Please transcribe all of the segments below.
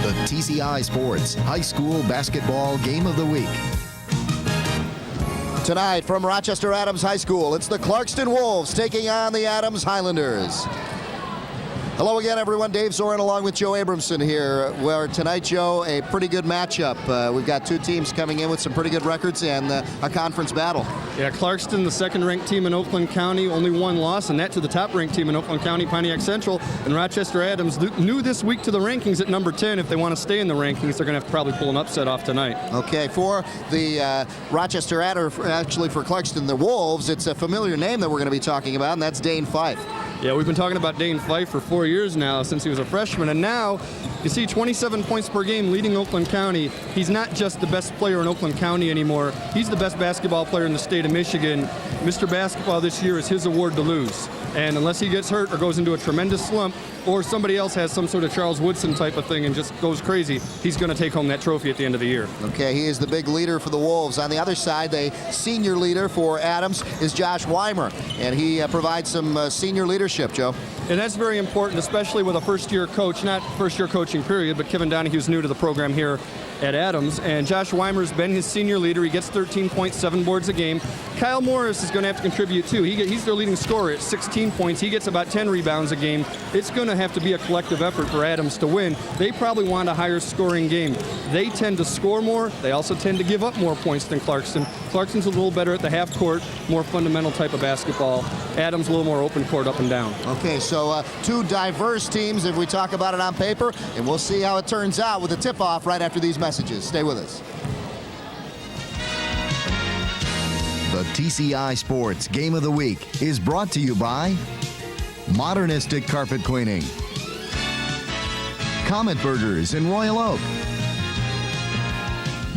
The TCI Sports High School Basketball Game of the Week. Tonight from Rochester Adams High School, it's the Clarkston Wolves taking on the Adams Highlanders. Hello again, everyone. Dave Zorin along with Joe Abramson here. Where tonight, Joe, a pretty good matchup. We've got two teams coming in with some pretty good records and a conference battle. Yeah, Clarkston, the second-ranked team in Oakland County, only one loss, and that to the top-ranked team in Oakland County, Pontiac Central. And Rochester Adams new this week to the rankings at number 10. If they want to stay in the rankings, they're going to have to probably pull an upset off tonight. Okay, for the Rochester Adams, actually for Clarkston, the Wolves, it's a familiar name that we're going to be talking about, and that's Dane Fife. Yeah, we've been talking about Dane Fife for 4 years now since he was a freshman, and now you see 27 points per game leading Oakland County. He's not just the best player in Oakland County anymore. He's the best basketball player in the state of Michigan. Mr. Basketball this year is his award to lose. And unless he gets hurt or goes into a tremendous slump or somebody else has some sort of Charles Woodson type of thing and just goes crazy, he's going to take home that trophy at the end of the year. Okay, he is the big leader for the Wolves. On the other side, the senior leader for Adams is Josh Weimer, and he provides some senior leadership, Joe. And that's very important, especially with a first-year coach, not first-year coaching period, but Kevin Donahue's new to the program here at Adams. And Josh Weimer's been his senior leader. He gets 13.7 boards a game. Kyle Morris is going to have to contribute, too. He's their leading scorer at 16 points. He gets about 10 rebounds a game. It's going to have to be a collective effort for Adams to win. They probably want a higher scoring game. They tend to score more. They also tend to give up more points than Clarkston. Clarkston's a little better at the half court, more fundamental type of basketball. Adams a little more open court up and down. Okay, so two diverse teams if we talk about it on paper, and we'll see how it turns out with the tip-off right after these messages. Stay with us. The TCI Sports Game of the Week is brought to you by Modernistic Carpet Cleaning, Comet Burgers in Royal Oak,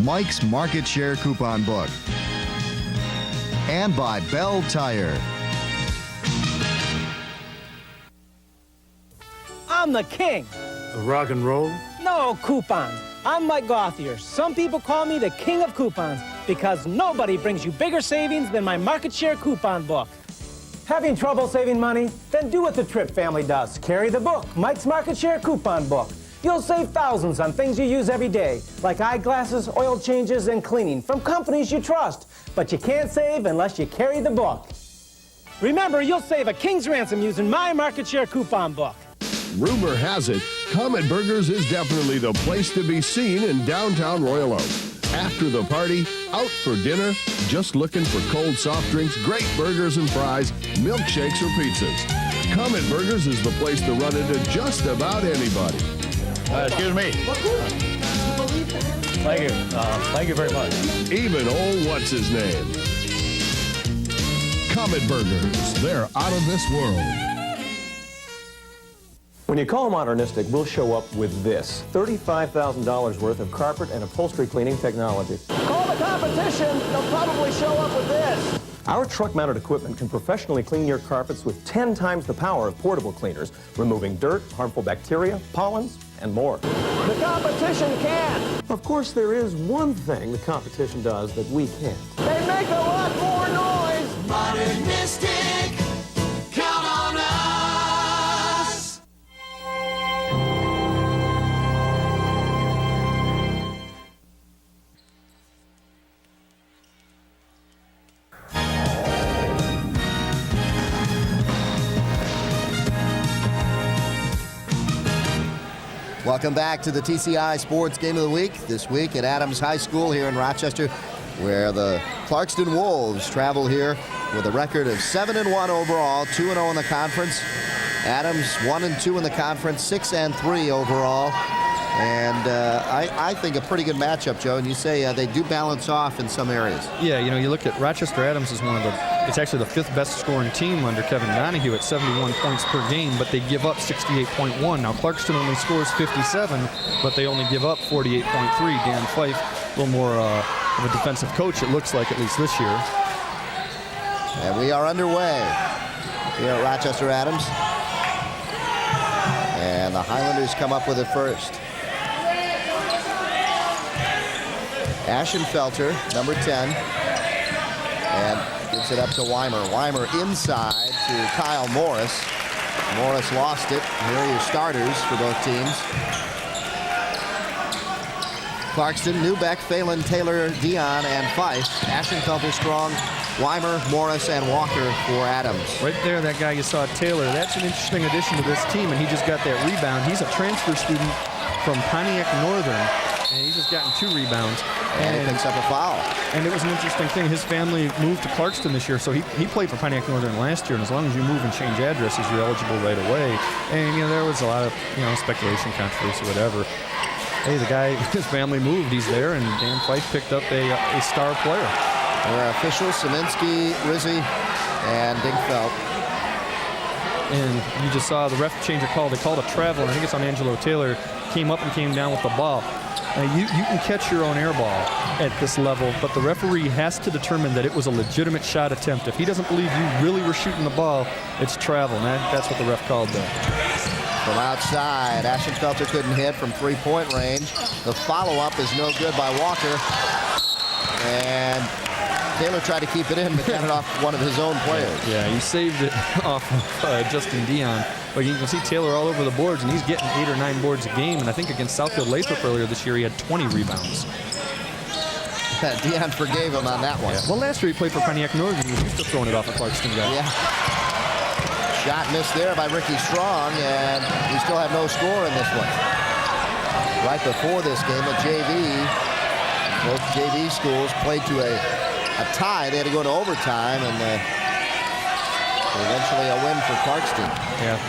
Mike's Market Share Coupon Book, and by Bell Tire. I'm the king. Rock and roll? No, coupons. I'm Mike Gothier. Some people call me the king of coupons because nobody brings you bigger savings than my Market Share Coupon Book. Having trouble saving money? Then do what the Tripp family does. Carry the book, Mike's Market Share Coupon Book. You'll save thousands on things you use every day, like eyeglasses, oil changes, and cleaning from companies you trust. But you can't save unless you carry the book. Remember, you'll save a king's ransom using my Market Share Coupon Book. Rumor has it, Comet Burgers is definitely the place to be seen in downtown Royal Oak. After the party, out for dinner, just looking for cold soft drinks, great burgers and fries, milkshakes or pizzas. Comet Burgers is the place to run into just about anybody. Excuse me. Thank you. Thank you very much. Even old what's-his-name. Comet Burgers, they're out of this world. When you call Modernistic, we'll show up with this, $35,000 worth of carpet and upholstery cleaning technology. Call the competition. They'll probably show up with this. Our truck-mounted equipment can professionally clean your carpets with 10 times the power of portable cleaners, removing dirt, harmful bacteria, pollens, and more. The competition can. Of course, there is one thing the competition does that we can't. They make a lot more noise. Modernistic, count on us. Welcome back to the TCI Sports Game of the Week. This week at Adams High School here in Rochester, where the Clarkston Wolves travel here with a record of 7-1 overall, 2-0 in the conference. Adams 1-2 in the conference, 6-3 overall. And I think a pretty good matchup, Joe. And you say they do balance off in some areas. Yeah, you know, you look at Rochester Adams is it's actually the fifth best scoring team under Kevin Donahue at 71 points per game, but they give up 68.1. Now, Clarkston only scores 57, but they only give up 48.3. Dan Fife, a little more of a defensive coach, it looks like, at least this year. And we are underway here at Rochester Adams. And the Highlanders come up with it first. Ashenfelter, number 10, and gives it up to Weimer. Weimer inside to Kyle Morris. Morris lost it. Here are your starters for both teams. Clarkston, Newbeck, Phelan, Taylor, Dion, and Fife. Ashenfelter, Strong, Weimer, Morris, and Walker for Adams. Right there, that guy you saw, Taylor, that's an interesting addition to this team, and he just got that rebound. He's a transfer student from Pontiac Northern, and he's just gotten 2 rebounds. And he picks up a foul. And it was an interesting thing. His family moved to Clarkston this year, so he played for Pontiac Northern last year, and as long as you move and change addresses, you're eligible right away. And, there was a lot of, speculation, controversy, whatever. Hey, the guy, his family moved, he's there, and Dan Fife picked up a star player. Our officials, Szyminski, Rizzi, and Dingfeld. And you just saw the ref change a call. They called a travel, and I think it's on Angelo Taylor. Came up and came down with the ball. Now, you can catch your own air ball at this level, but the referee has to determine that it was a legitimate shot attempt. If he doesn't believe you really were shooting the ball, it's travel. And that's what the ref called there. From outside, Ashenfelter couldn't hit from 3-point range. The follow-up is no good by Walker. And Taylor tried to keep it in, but got it off one of his own players. Yeah, he saved it off of Justin Dion. But you can see Taylor all over the boards, and he's getting 8 or 9 boards a game. And I think against Southfield Lathrop earlier this year, he had 20 rebounds. Dion forgave him on that one. Yeah. Well, last year he played for Pontiac Northern. He was used to throwing it off a Clarkston guy. Yeah. Shot missed there by Ricky Strong, and we still have no score in this one. Right before this game, at JV, both JV schools played to a tie. They had to go to overtime, and eventually a win for Clarkston. Yeah,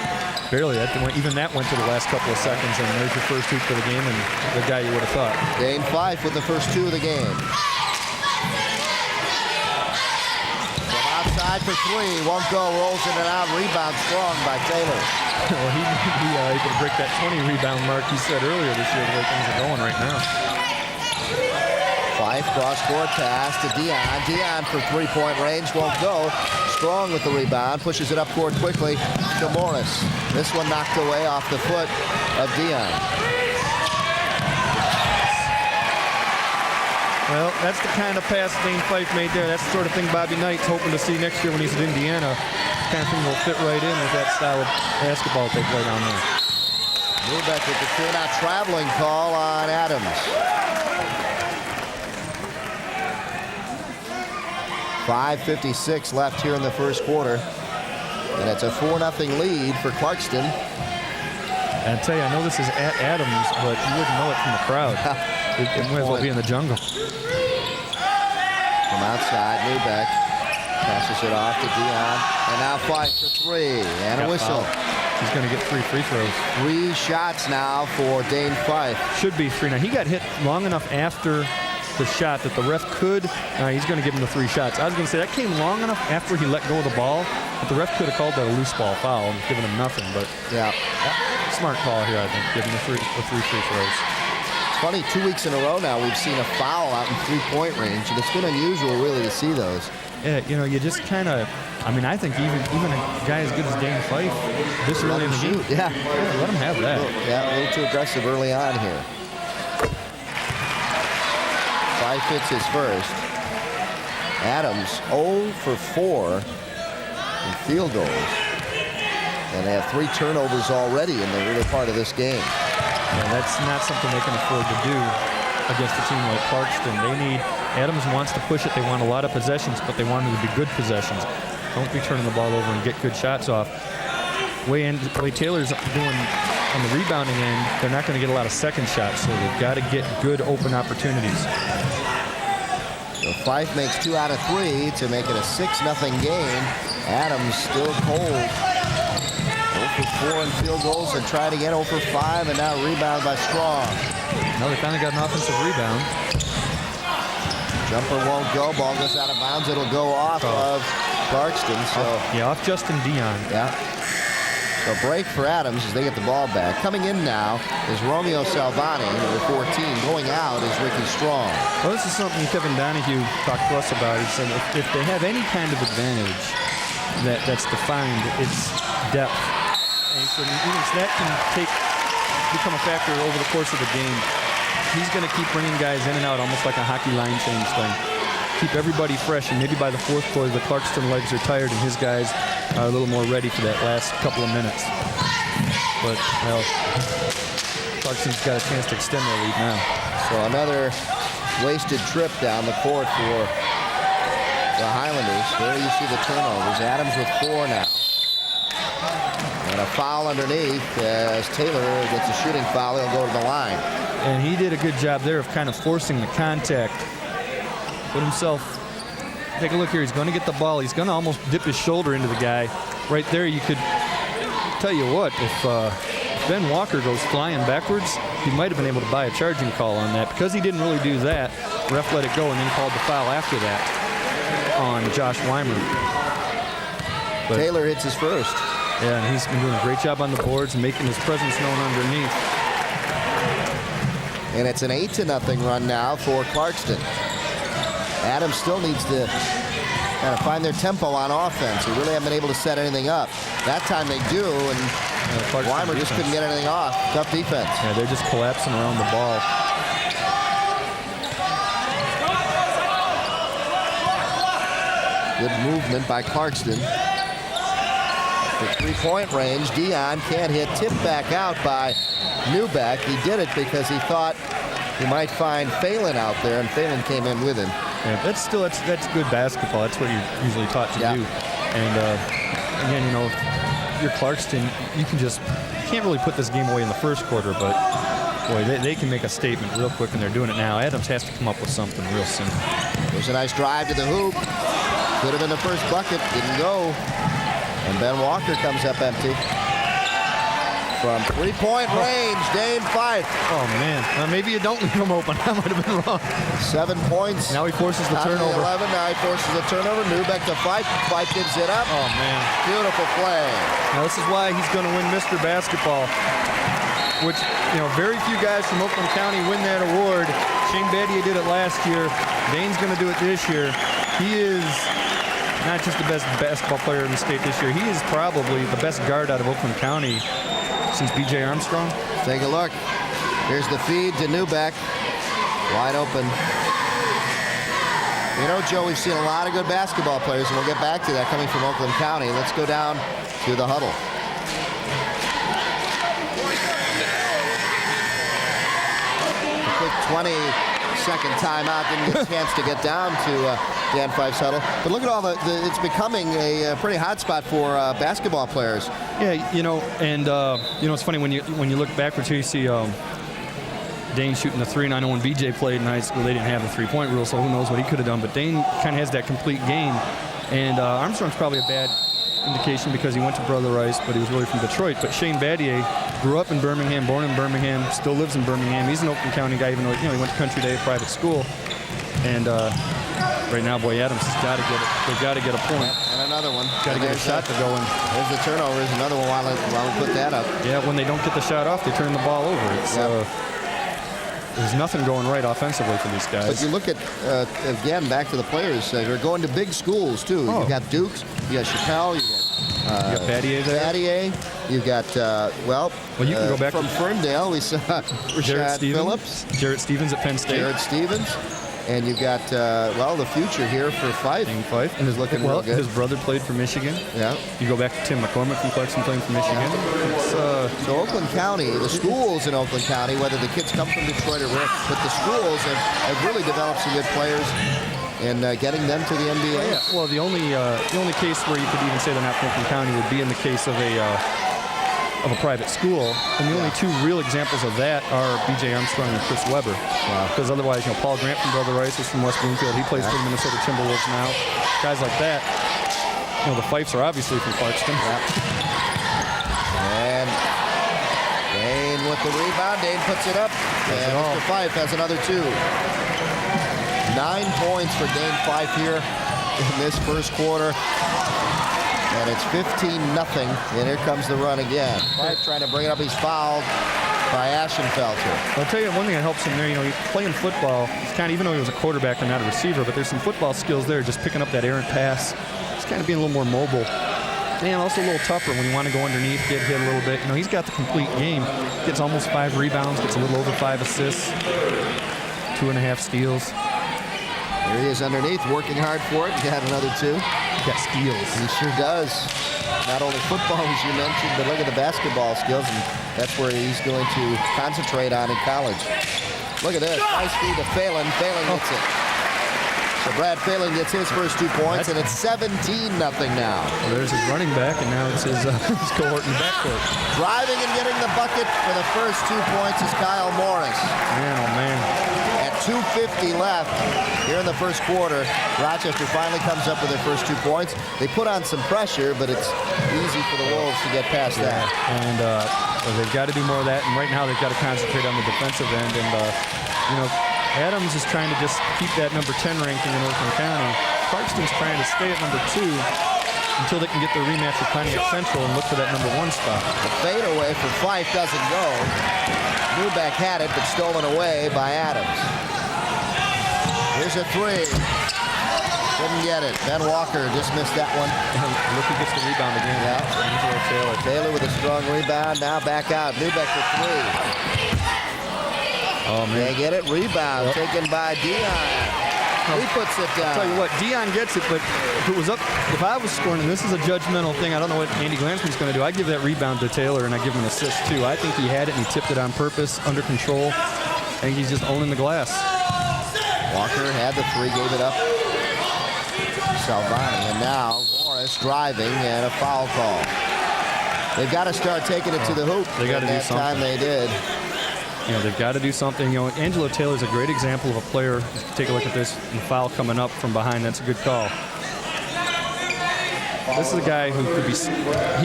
barely. Even that went to the last couple of seconds, and there's your first hoop for the game, and the guy you would have thought. Dane Fife with the first 2 of the game. From outside for 3, won't go, rolls in and out, rebound Strong by Taylor. Well, he able to break that 20 rebound mark he said earlier this year, the way things are going right now. Fife cross-court pass to Dion. Dion for 3-point range, won't go. Strong with the rebound, pushes it up court quickly to Morris. This one knocked away off the foot of Dion. Well, that's the kind of pass Dane Fife made there. That's the sort of thing Bobby Knight's hoping to see next year when he's at Indiana. Kind of thing will fit right in with that style of basketball they play down there. Newbeck with the 2-out traveling call on Adams. 5:56 left here in the first quarter. And it's a 4-0 lead for Clarkston. And I tell you, I know this is at Adams, but you wouldn't know it from the crowd. It might as well be in the jungle. From outside, Newbeck passes it off to Dion. And now Fife for 3. And a whistle. He's going to get 3 free throws. 3 shots now for Dane Fife. Should be 3. Now, he got hit long enough after the shot that the ref could. He's going to give him the 3 shots. I was going to say that came long enough after he let go of the ball that the ref could have called that a loose ball foul and given him nothing. But yeah, smart call here, I think, giving the 3 free throws. Funny, 2 weeks in a row now we've seen a foul out in 3-point range, and it's been unusual really to see those. Yeah, you just kind of, I think even a guy as good as Dane Fife, this early in the game, yeah, let him have that. Yeah, a little too aggressive early on here. Fife hits his first. Adams 0 for 4 in field goals. And they have 3 turnovers already in the early part of this game. Yeah, that's not something they can afford to do against a team like Clarkston. Adams wants to push it. They want a lot of possessions, but they want them to be good possessions. Don't be turning the ball over and get good shots off. The way Taylor's doing on the rebounding end, they're not going to get a lot of second shots, so they've got to get good open opportunities. So Fife makes 2 out of 3 to make it a 6-0 game. Adams still cold. 0 for 4 in field goals and try to get 0 for 5, and now rebound by Strong. No, they finally got an offensive rebound. Jumper won't go. Ball goes out of bounds. It'll go off of Clarkston. So yeah, off Justin Dion. Yeah. So break for Adams as they get the ball back. Coming in now is Romeo Salvani, number 14. Going out is Ricky Strong. Well, this is something Kevin Donahue talked to us about. He said if they have any kind of advantage that's defined, it's depth. And so that can become a factor over the course of the game. He's going to keep bringing guys in and out almost like a hockey line change thing. Keep everybody fresh, and maybe by the 4th quarter, the Clarkston legs are tired, and his guys are a little more ready for that last couple of minutes. But, well, Clarkston's got a chance to extend their lead now. So another wasted trip down the court for the Highlanders. There you see the turnovers. Adams with 4 now. And a foul underneath as Taylor gets a shooting foul. He'll go to the line. And he did a good job there of kind of forcing the contact. Put himself, take a look here. He's going to get the ball. He's going to almost dip his shoulder into the guy. Right there, you could tell you what, if Ben Walker goes flying backwards, he might have been able to buy a charging call on that. Because he didn't really do that, ref let it go and then called the foul after that on Josh Weimer. But Taylor hits his first. yeah, and he's been doing a great job on the boards and making his presence known underneath. And it's an 8-0 run now for Clarkston. Adams still needs to kind of find their tempo on offense. They really haven't been able to set anything up. That time they do, and Weimer just couldn't get anything off. Tough defense. Yeah, they're just collapsing around the ball. Good movement by Clarkston. The three-point range, Dion can't hit. Tip back out by Newbeck. He did it because he thought he might find Phelan out there, and Phelan came in with him. Yeah, that's good basketball. That's what you're usually taught to do. And again, you know, if you're Clarkston, you can't really put this game away in the first quarter, but boy, they can make a statement real quick, and they're doing it now. Adams has to come up with something real simple. There's a nice drive to the hoop. Could have been the first bucket, didn't go. And Ben Walker comes up empty. From three-point range, Dane Fife. Oh, man. Maybe you don't leave him open. That might have been wrong. 7 points. Now he forces the turnover. 11, now he forces the turnover. Newbeck to Fife. Fife gives it up. Oh, man. Beautiful play. Now, this is why he's going to win Mr. Basketball, which, you know, very few guys from Oakland County win that award. Shane Battier did it last year. Dane's going to do it this year. He is not just the best basketball player in the state this year. He is probably the best guard out of Oakland County since B.J. Armstrong. Take a look. Here's the feed to Newbeck. Wide open. You know, Joe, we've seen a lot of good basketball players, and we'll get back to that coming from Oakland County. Let's go down to the huddle. A quick 20-second timeout. Didn't get a chance to get down to Dan Fife's huddle. But look at all it's becoming a pretty hot spot for basketball players. Yeah, you know, and you know, it's funny when you look backwards here, you see Dane shooting the three, and I know when BJ played in high school, they didn't have the three-point rule, so who knows what he could have done. But Dane kind of has that complete game, and Armstrong's probably a bad indication because he went to Brother Rice, but he was really from Detroit. But Shane Battier grew up in Birmingham, born in Birmingham, still lives in Birmingham. He's an Oakland County guy, even though he went to Country Day, private school, and right now, boy, Adams has got to get it. They've got to get a point. And another one. Got to get a shot to go in. There's the turnover. There's another one while we put that up. Yeah, when they don't get the shot off, they turn the ball over. It's, there's nothing going right offensively for these guys. But you look at, again, back to the players. They're going to big schools, too. Oh. You've got Dukes, you got Chappelle, you got Battier there. Battier. You've got, well, you can go back from Ferndale. We saw Rashad Phillips. Jarrett Stevens at Penn State. Jarrett Stevens. And you've got, well, the future here for Fife. Fife. And is looking real good. His brother played for Michigan. Yeah. You go back to Tim McCormick from Clarkston playing for Michigan. So Oakland County, the schools in Oakland County, whether the kids come from Detroit or Rick, but the schools have really developed some good players in getting them to the NBA. Oh, yeah. Well, the only case where you could even say they're not from Oakland County would be in the case of a private school, and the only two real examples of that are B.J. Armstrong and Chris Webber. Because otherwise, you know, Paul Grant from Brother Rice is from West Bloomfield. He plays for the Minnesota Timberwolves now. Guys like that. You know, the Fifes are obviously from Clarkston. And Dane with the rebound. Dane puts it up. And Mr. Fife has another 2. 9 points for Dane Fife here in this first quarter. And it's 15-0, and here comes the run again. Fife trying to bring it up. He's fouled by Ashenfelter. I'll tell you one thing that helps him there. You know, playing football, he's kind of, even though he was a quarterback and not a receiver, but there's some football skills there, just picking up that errant pass. He's kind of being a little more mobile. And also a little tougher when you want to go underneath, get hit a little bit. You know, he's got the complete game. Gets almost 5 rebounds, gets a little over 5 assists, 2.5 steals. Here he is underneath, working hard for it. He got another 2. He got steals. He sure does. Not only football, as you mentioned, but look at the basketball skills, and that's where he's going to concentrate on in college. Look at this. Nice feed to Phelan. Phelan gets it. So Brad Phelan gets his first 2 points, and it's 17-0 now. Well, there's his running back, and now it's his cohort in the backcourt. Driving and getting the bucket for the first 2 points is Kyle Morris. Man, oh man. At 2:50 left here in the first quarter, Rochester finally comes up with their first 2 points. They put on some pressure, but it's easy for the Wolves to get past that. And well, they've got to do more of that, and right now they've got to concentrate on the defensive end. And, you know, Adams is trying to just keep that number 10 ranking in Oakland County. Clarkston's trying to stay at number 2 until they can get their rematch with Pontiac Central and look for that number 1 spot. The fadeaway for Fife doesn't go. Newbeck had it, but stolen away by Adams. Here's a 3. Couldn't get it. Ben Walker just missed that one. Look who gets the rebound again. Yeah. Angelo Taylor. Taylor with a strong rebound. Now back out. Newbeck for 3. Oh, man. They get it. Rebound taken by Dion. He puts it down. I'll tell you what, Dion gets it, but if I was scoring, and this is a judgmental thing, I don't know what Andy Glansman's going to do. I give that rebound to Taylor, and I give him an assist, too. I think he had it, and he tipped it on purpose, under control. I think he's just owning the glass. Walker had the 3, gave it up. Salvani, and now Morris driving, and a foul call. They've got to start taking it to the hoop. They got to do that something. time they did. You know, they've got to do something. You know, Angelo Taylor's a great example of a player. Take a look at this, and the foul coming up from behind. That's a good call. This is a guy who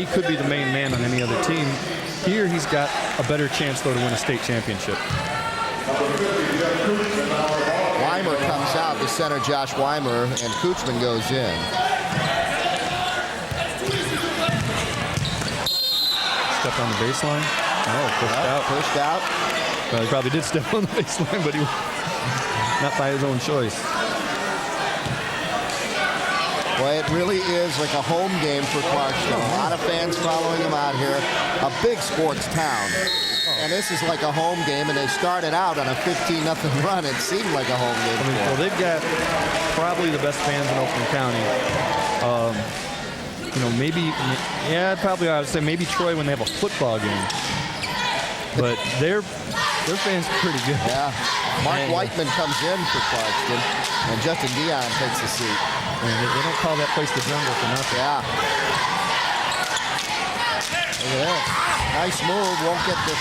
could be the main man on any other team. Here, he's got a better chance, though, to win a state championship. Weimer comes out, the center Josh Weimer, and Coochman goes in. Stepped on the baseline. Oh, pushed out. Pushed out. Well, he probably did step on the baseline, but he not by his own choice. Well, it really is like a home game for Clarkston. A lot of fans following him out here. A big sports town. And this is like a home game, and they started out on a 15-0 run. It seemed like a home game. Well, they've got probably the best fans in Oakland County. You know, maybe, yeah, probably I would say maybe Troy when they have a football game. But their fans are pretty good. Yeah. Mark Whiteman comes in for Clarkston, and Justin Dion takes a seat. And they don't call that place the jungle for nothing. Yeah. Look at that. Nice move. Won't get the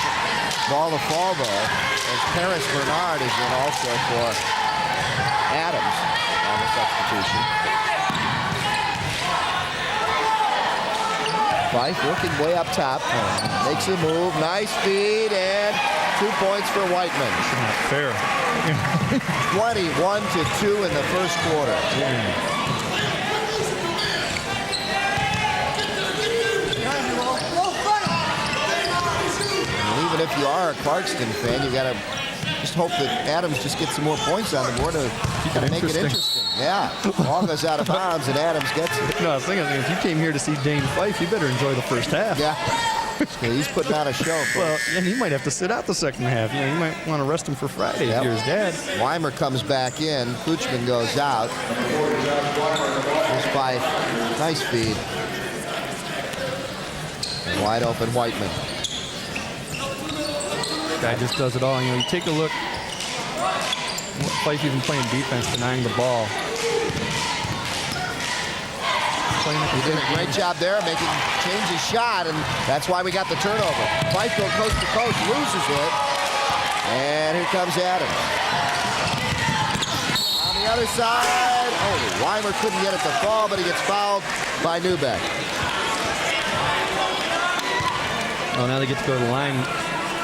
ball to fall, though, as Paris Bernard is in also for Adams on the substitution. Fife working way up top. Makes a move. Nice feed, and 2 points for Whiteman. Not fair. 21-2 in the first quarter. And even if you are a Clarkston fan, you got to just hope that Adams just gets some more points on the board to make it interesting. Yeah. Ball goes out of bounds, and Adams gets it. No, I was thinking, if you came here to see Dane Fife, you better enjoy the first half. Yeah. He's putting on a show. Well, and he might have to sit out the second half. You know, you might want to rest him for Friday if you're his dad. Weimer comes back in. Coochman goes out. Here's Fife. Nice feed. And wide open Whiteman. Guy just does it all. You know, you take a look. Fife even playing defense, denying the ball. He did a great job there, change his shot, and that's why we got the turnover. Fife goes coast to coast, loses it, and here comes Adams. On the other side, Weimer couldn't get it to fall, but he gets fouled by Newbeck. Oh, now they get to go to the line.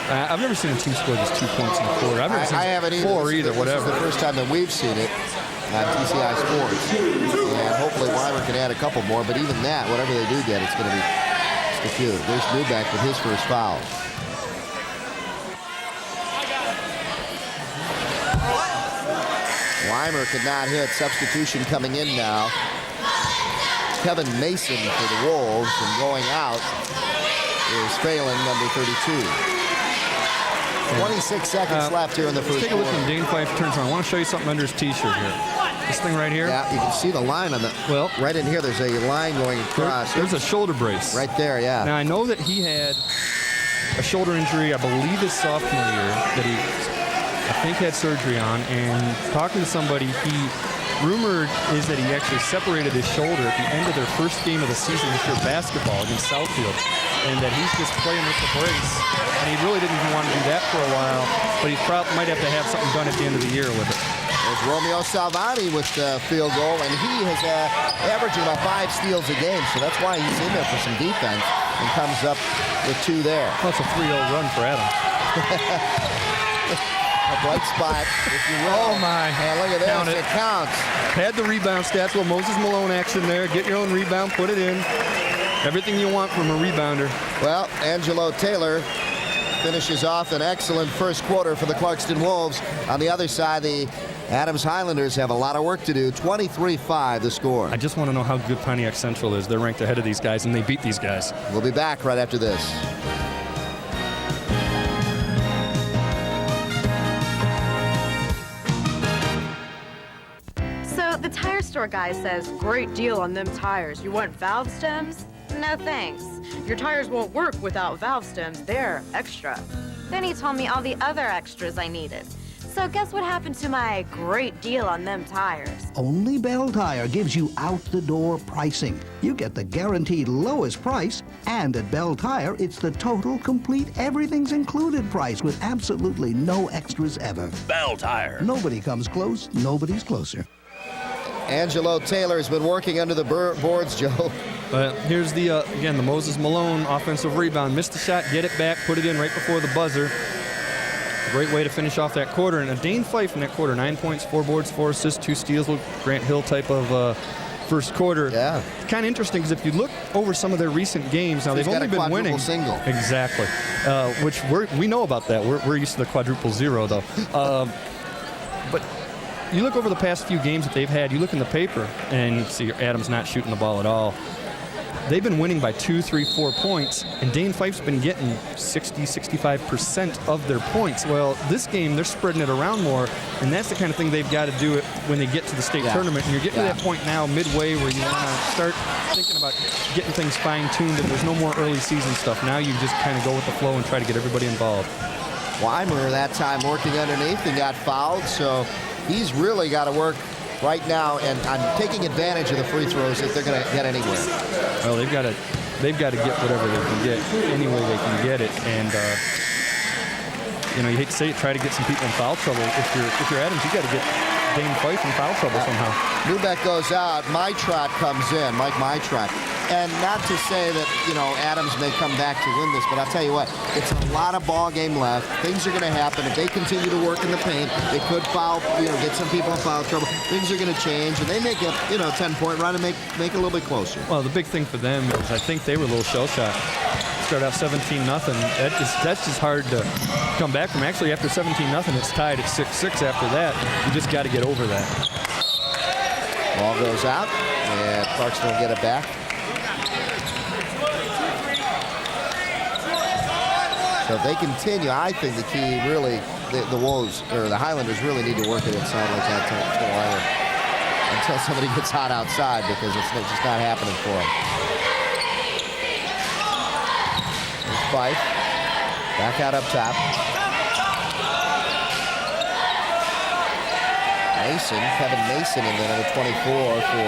I've never seen a team score just 2 points in a quarter. I've never seen I haven't either. 4 either, whatever. This is the first time that we've seen it on TCI Sports. And hopefully Weimer can add a couple more, but even that, whatever they do get, it's going to be just a few. There's Newbeck with his first foul. Weimer could not hit. Substitution coming in now. Kevin Mason for the Wolves, and going out is Phelan, number 32. 26 seconds left here in the first Let's take a look quarter. when Dane Fife turns on. I want to show you something under his T-shirt here. This thing right here. Yeah, you can see the line on the. Well, right in here, there's a line going across. There's a shoulder brace. Right there, yeah. Now, I know that he had a shoulder injury, I believe his sophomore year, that he I think had surgery on, and talking to somebody, rumored is that he actually separated his shoulder at the end of their first game of the season this year, basketball against Southfield, and that he's just playing with the brace, and he really didn't even want to do that for a while, but he might have to have something done at the end of the year with it. There's Romeo Salvani with the field goal, and he has averaging about 5 steals a game, so that's why he's in there for some defense and comes up with 2 there. Well, it's a 3-0 run for Adam. A bright spot, if you will. Oh, my. And look at Count this, it counts. Had the rebound stats, well, Moses Malone action there. Get your own rebound, put it in. Everything you want from a rebounder. Well, Angelo Taylor finishes off an excellent first quarter for the Clarkston Wolves. On the other side, the Adams Highlanders have a lot of work to do. 23-5 the score. I just want to know how good Pontiac Central is. They're ranked ahead of these guys, and they beat these guys. We'll be back right after this. So the tire store guy says, great deal on them tires. You want valve stems? No thanks. Your tires won't work without valve stems. They're extra. Then he told me all the other extras I needed. So guess what happened to my great deal on them tires? Only Bell Tire gives you out-the-door pricing. You get the guaranteed lowest price, and at Bell Tire, it's the total, complete, everything's included price with absolutely no extras ever. Bell Tire. Nobody comes close, nobody's closer. Angelo Taylor has been working under the boards, Joe. Here's the, again, the Moses Malone offensive rebound. Missed the shot, get it back, put it in right before the buzzer. Great way to finish off that quarter. And a Dane Fife in that quarter, 9 points, 4 boards, 4 assists, 2 steals. Grant Hill type of first quarter. Yeah. Kind of interesting because if you look over some of their recent games, now they've only been winning. Single. Exactly. Which we know about that. We're used to the quadruple zero, though. But you look over the past few games that they've had, you look in the paper, and you see Adams not shooting the ball at all. They've been winning by 2, 3, 4 points, and Dane Fife's been getting 60, 65% of their points. Well, this game, they're spreading it around more, and that's the kind of thing they've got to do it when they get to the state tournament. And you're getting to that point now, midway, where you want to start thinking about getting things fine-tuned, and there's no more early season stuff. Now you just kind of go with the flow and try to get everybody involved. Weimer that time working underneath and got fouled, so he's really got to work right now and on taking advantage of the free throws if they're going to get anywhere. Well, they've got to get whatever they can get any way they can get it, and you hate to say it, try to get some people in foul trouble. If you're Adams, you got to get Dane Fife in foul trouble somehow. Newbeck goes out. Mytrot comes in, Mike Mytrot. And not to say that, Adams may come back to win this, but I'll tell you what, it's a lot of ball game left. Things are going to happen. If they continue to work in the paint, they could foul, get some people in foul trouble. Things are going to change, and they make a, 10-point run and make it a little bit closer. Well, the big thing for them is I think they were a little shell-shocked. Start out 17-0. That's just hard to come back from. Actually, after 17-0, it's tied at 6-6 after that. You just got to get over that. Ball goes out, and Clarkston will get it back. So if they continue, I think the key really, the Wolves, or the Highlanders really need to work it inside like that until somebody gets hot outside, because it's just not happening for them. There's Fife. Back out up top. Kevin Mason in the number 24 for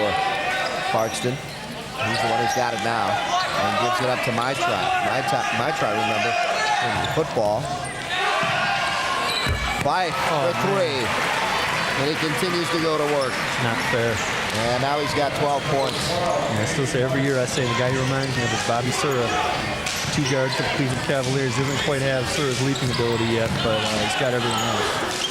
Clarkston. He's the one who's got it now and gives it up to Mytrot, remember, in football. Fife for 3. And he continues to go to work. Not fair. And now he's got 12 points. And I still say every year I say the guy who reminds me of is Bobby Sura. 2 guards for the Cleveland Cavaliers. He doesn't quite have Sura's leaping ability yet, but he's got everything else.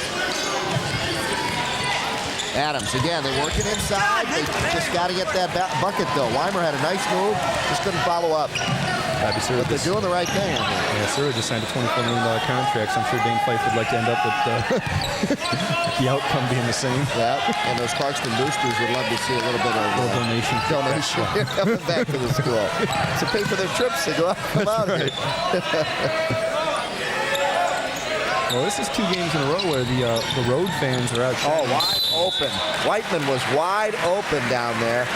Adams, again, they're working inside. They just got to get that bucket, though. Weimer had a nice move, just couldn't follow up. But they're doing the right thing. Yeah, Sura just signed a $24 million contract, so I'm sure Dane Fife would like to end up with the outcome being the same. Yeah, and those Clarkston boosters would love to see a little bit of donation coming back to the school to pay for their trips to go out and come out here. Well, this is 2 games in a row where the road fans are out. Oh, wide open. Whiteman was wide open down there.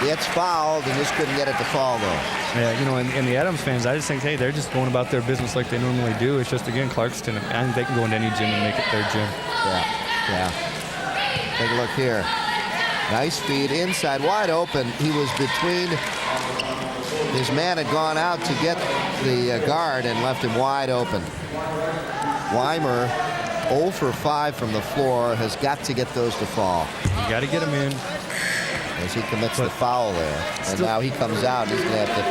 gets fouled and just couldn't get it to fall, though. Yeah, you know, and the Adams fans, I just think, hey, they're just going about their business like they normally do. It's just, again, Clarkston, I think they can go into any gym and make it their gym. Yeah. Take a look here. Nice feed inside, wide open. He was between. His man had gone out to get the guard and left him wide open. Weimer, 0 for 5 from the floor, has got to get those to fall. You got to get him in. As he commits the foul there. And now he comes out and he's going to have to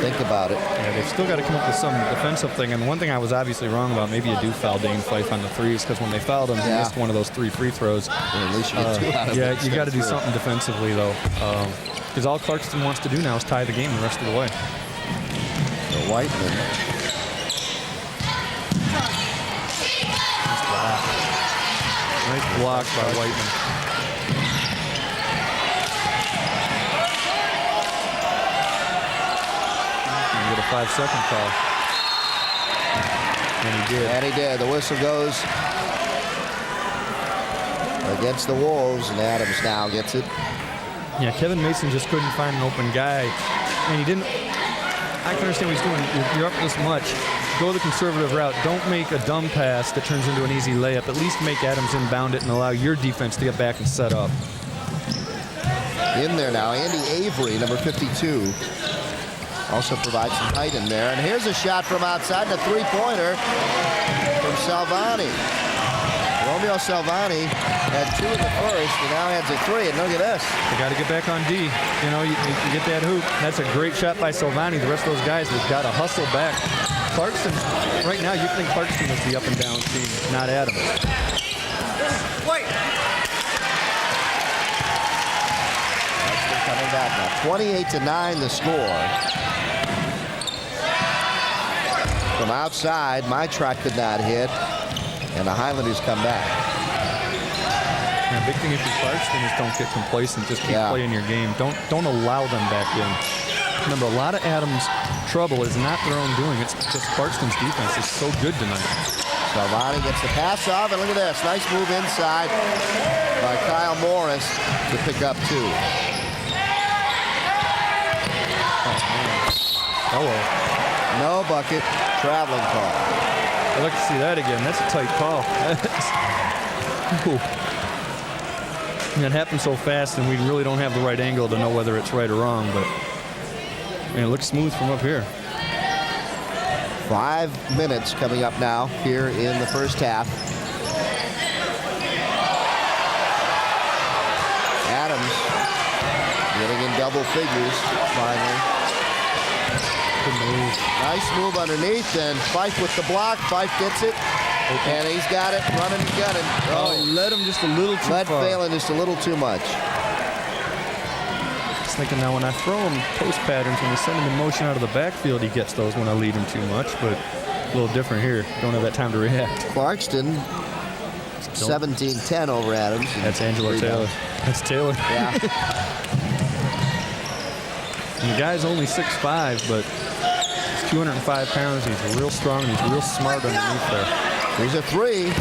think about it. Yeah, they've still got to come up with some defensive thing. And one thing I was obviously wrong about, maybe you do foul Dane Fife on the threes, because when they fouled him, he missed one of those 3 free throws. Well, at least you get 2 out of it. Yeah, you got to do something defensively, though. Because all Clarkston wants to do now is tie the game the rest of the way. So Whiteman. Nice block by Whiteman. Get a 5-second call. And he did. And he did. The whistle goes against the Wolves, and Adams now gets it. Yeah, Kevin Mason just couldn't find an open guy. And he didn't. I can understand what he's doing. You're up this much. Go the conservative route. Don't make a dumb pass that turns into an easy layup. At least make Adams inbound it and allow your defense to get back and set up. In there now, Andy Avery, number 52. Also provides some height in there. And here's a shot from outside, and a three-pointer from Salvani. Romeo Salvani had 2 in the first, and now has a 3. And look at this. You got to get back on D. You know, you get that hoop. That's a great shot by Salvani. The rest of those guys have got to hustle back. Clarkston, right now, you think Clarkston is the up-and-down team, not Adams. Wait. Coming back now. 28-9 the score. From outside, my track could not hit, and the Highlanders come back. The big thing if you're Clarkston is don't get complacent. Just keep playing your game. Don't allow them back in. Remember, a lot of Adams' trouble is not their own doing. It's just Clarkston's defense is so good tonight. Salvani gets the pass off, and look at this. Nice move inside by Kyle Morris to pick up 2. Hello. No bucket, traveling call. I'd like to see that again. That's a tight call. And it happened so fast, and we really don't have the right angle to know whether it's right or wrong, but man, it looks smooth from up here. 5 minutes coming up now here in the first half. Adams getting in double figures finally. Good move. Nice move underneath, and Fife with the block. Fife gets it, and he's got it, running and gunning. Oh, he led him just a little too far. Led Phelan just a little too much. Just thinking now when I throw him post patterns, when we send him in motion out of the backfield, he gets those when I lead him too much, but a little different here. Don't have that time to react. Clarkston, 17-10 over Adams. That's Angelo Taylor. That's Taylor. Yeah. And the guy's only 6'5", but he's 205 pounds. He's real strong. He's real smart underneath there. Here's a 3.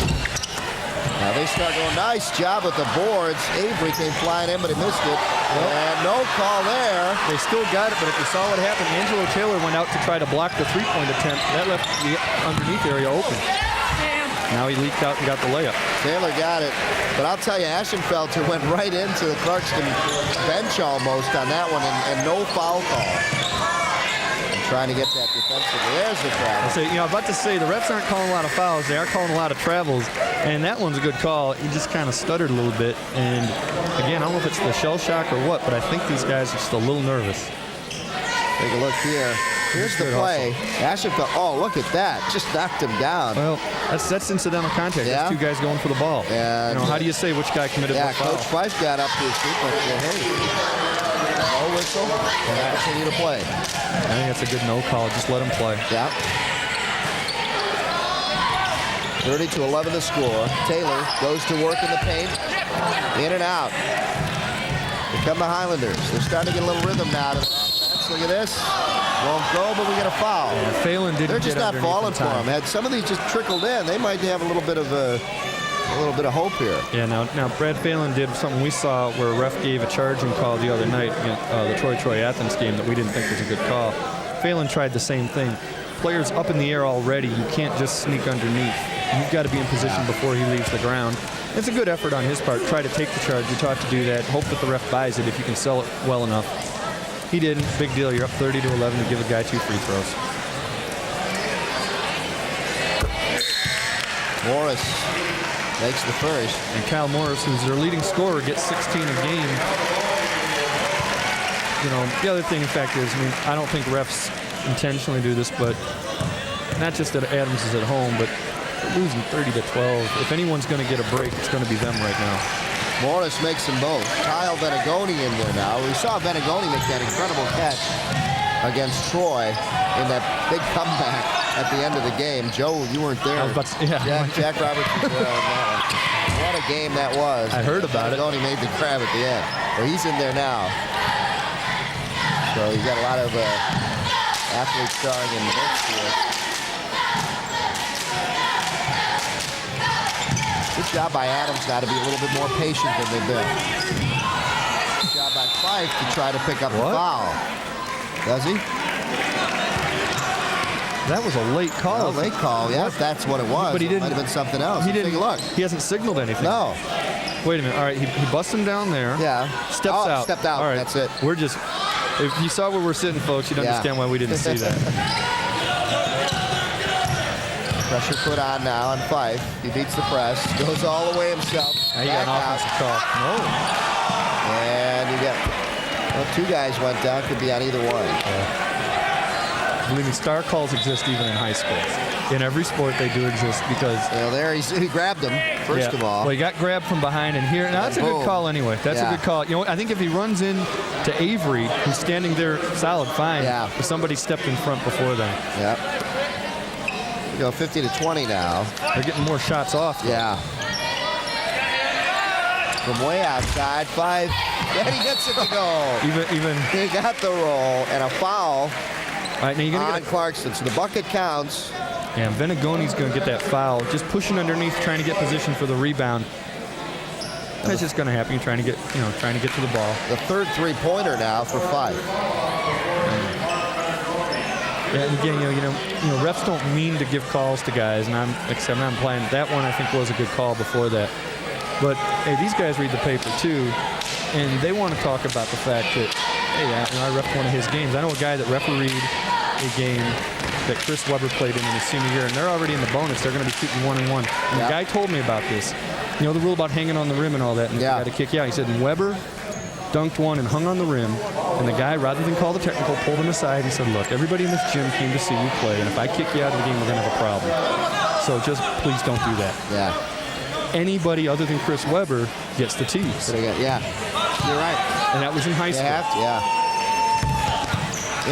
Now they start going, nice job with the boards. Avery came flying in, but he missed it. And no call there. They still got it, but if you saw what happened, Angelo Taylor went out to try to block the three-point attempt. That left the underneath area open. Now he leaked out and got the layup. Taylor got it. But I'll tell you, Ashenfelter went right into the Clarkston bench almost on that one, and no foul call. And trying to get that defensively. There's the travel. So, I'm about to say, the refs aren't calling a lot of fouls. They are calling a lot of travels. And that one's a good call. He just kind of stuttered a little bit. And, again, I don't know if it's the shell shock or what, but I think these guys are just a little nervous. Take a look here. Here's the play. Ashenfelter, oh, look at that. Just knocked him down. Well, that's incidental contact. Yeah. That's 2 guys going for the ball. And how do you say which guy committed the foul? Coach Fife got up to his feet, but hey, no whistle, and continue to play. I think that's a good no call. Just let him play. Yeah. 30-11 to score. Taylor goes to work in the paint. In and out. Here come the Highlanders. They're starting to get a little rhythm now. Look at this. Won't go, but we get a foul. Yeah, Phelan didn't. They're just not falling for him. Had some of these just trickled in, they might have a little bit of a a little bit of hope here. Yeah, now Brad Phelan did something we saw where a ref gave a charging call the other night in the Troy Athens game that we didn't think was a good call. Phelan tried the same thing. Players up in the air already, you can't just sneak underneath. You've got to be in position before he leaves the ground. It's a good effort on his part. Try to take the charge. You're taught to do that. Hope that the ref buys it if you can sell it well enough. He didn't. Big deal. You're up 30-11 to give a guy 2 free throws. Morris makes the first. And Kyle Morris, who's their leading scorer, gets 16 a game. You know, the other thing, in fact, is, I don't think refs intentionally do this, but not just that Adams is at home, but losing 30-12. If anyone's going to get a break, it's going to be them right now. Morris makes them both. Kyle Venegoni in there now. We saw Venegoni make that incredible catch against Troy in that big comeback at the end of the game. Joe, you weren't there. Jack Roberts was there on that one. What a game that was. I heard about it. Venegoni made the grab at the end. Well, he's in there now. So you got a lot of athletes starring in the bench here. Good job by Adams now to be a little bit more patient than they've been. Good job by Fife to try to pick up the foul. Does he? That was a late call. A late call, yeah, if that's what it was. But he didn't. It might have been something else. He didn't. Take a look. He hasn't signaled anything. No. Wait a minute. All right, he busts him down there. Yeah. Steps out. Stepped out. All right. That's it. We're just, if you saw where we're sitting, folks, you'd understand why we didn't see that. Pressure put on now on Fife. He beats the press. Goes all the way himself. Now you got an offensive call. No. And you got, well, 2 guys went down. Could be on either one. Believe me, star calls exist even in high school. In every sport, they do exist because. Well, there he grabbed him first of all. Well, he got grabbed from behind, and here. Now that's a good call anyway. That's a good call. You know, I think if he runs in to Avery, who's standing there solid, fine. Yeah. But somebody stepped in front before then. Yep. You know, 50-20 now. They're getting more shots off. Yeah. From way outside, Fife. And he gets it to go. Even he got the roll and a foul. All right, now you're gonna on Clarkston. So the bucket counts. Yeah, Venegoni's going to get that foul. Just pushing underneath, trying to get position for the rebound. That's just going to happen. You're trying to get, trying to get to the ball. The third 3-pointer now for Fife. Yeah, and again, refs don't mean to give calls to guys, and I'm not implying that one. I think was a good call before that. But hey, these guys read the paper too, and they want to talk about the fact that, hey, I ref one of his games. I know a guy that refereed a game that Chris Webber played in his senior year, and they're already in the bonus. They're going to be shooting 1-1. And the guy told me about this. You know, the rule about hanging on the rim and all that, and the guy to kick you out. He said, and Webber dunked one and hung on the rim, and the guy, rather than call the technical, pulled him aside and said, look, everybody in this gym came to see you play, and if I kick you out of the game, we're going to have a problem. So just please don't do that. Yeah. Anybody other than Chris Webber gets the tease. Yeah, you're right. And that was in high school.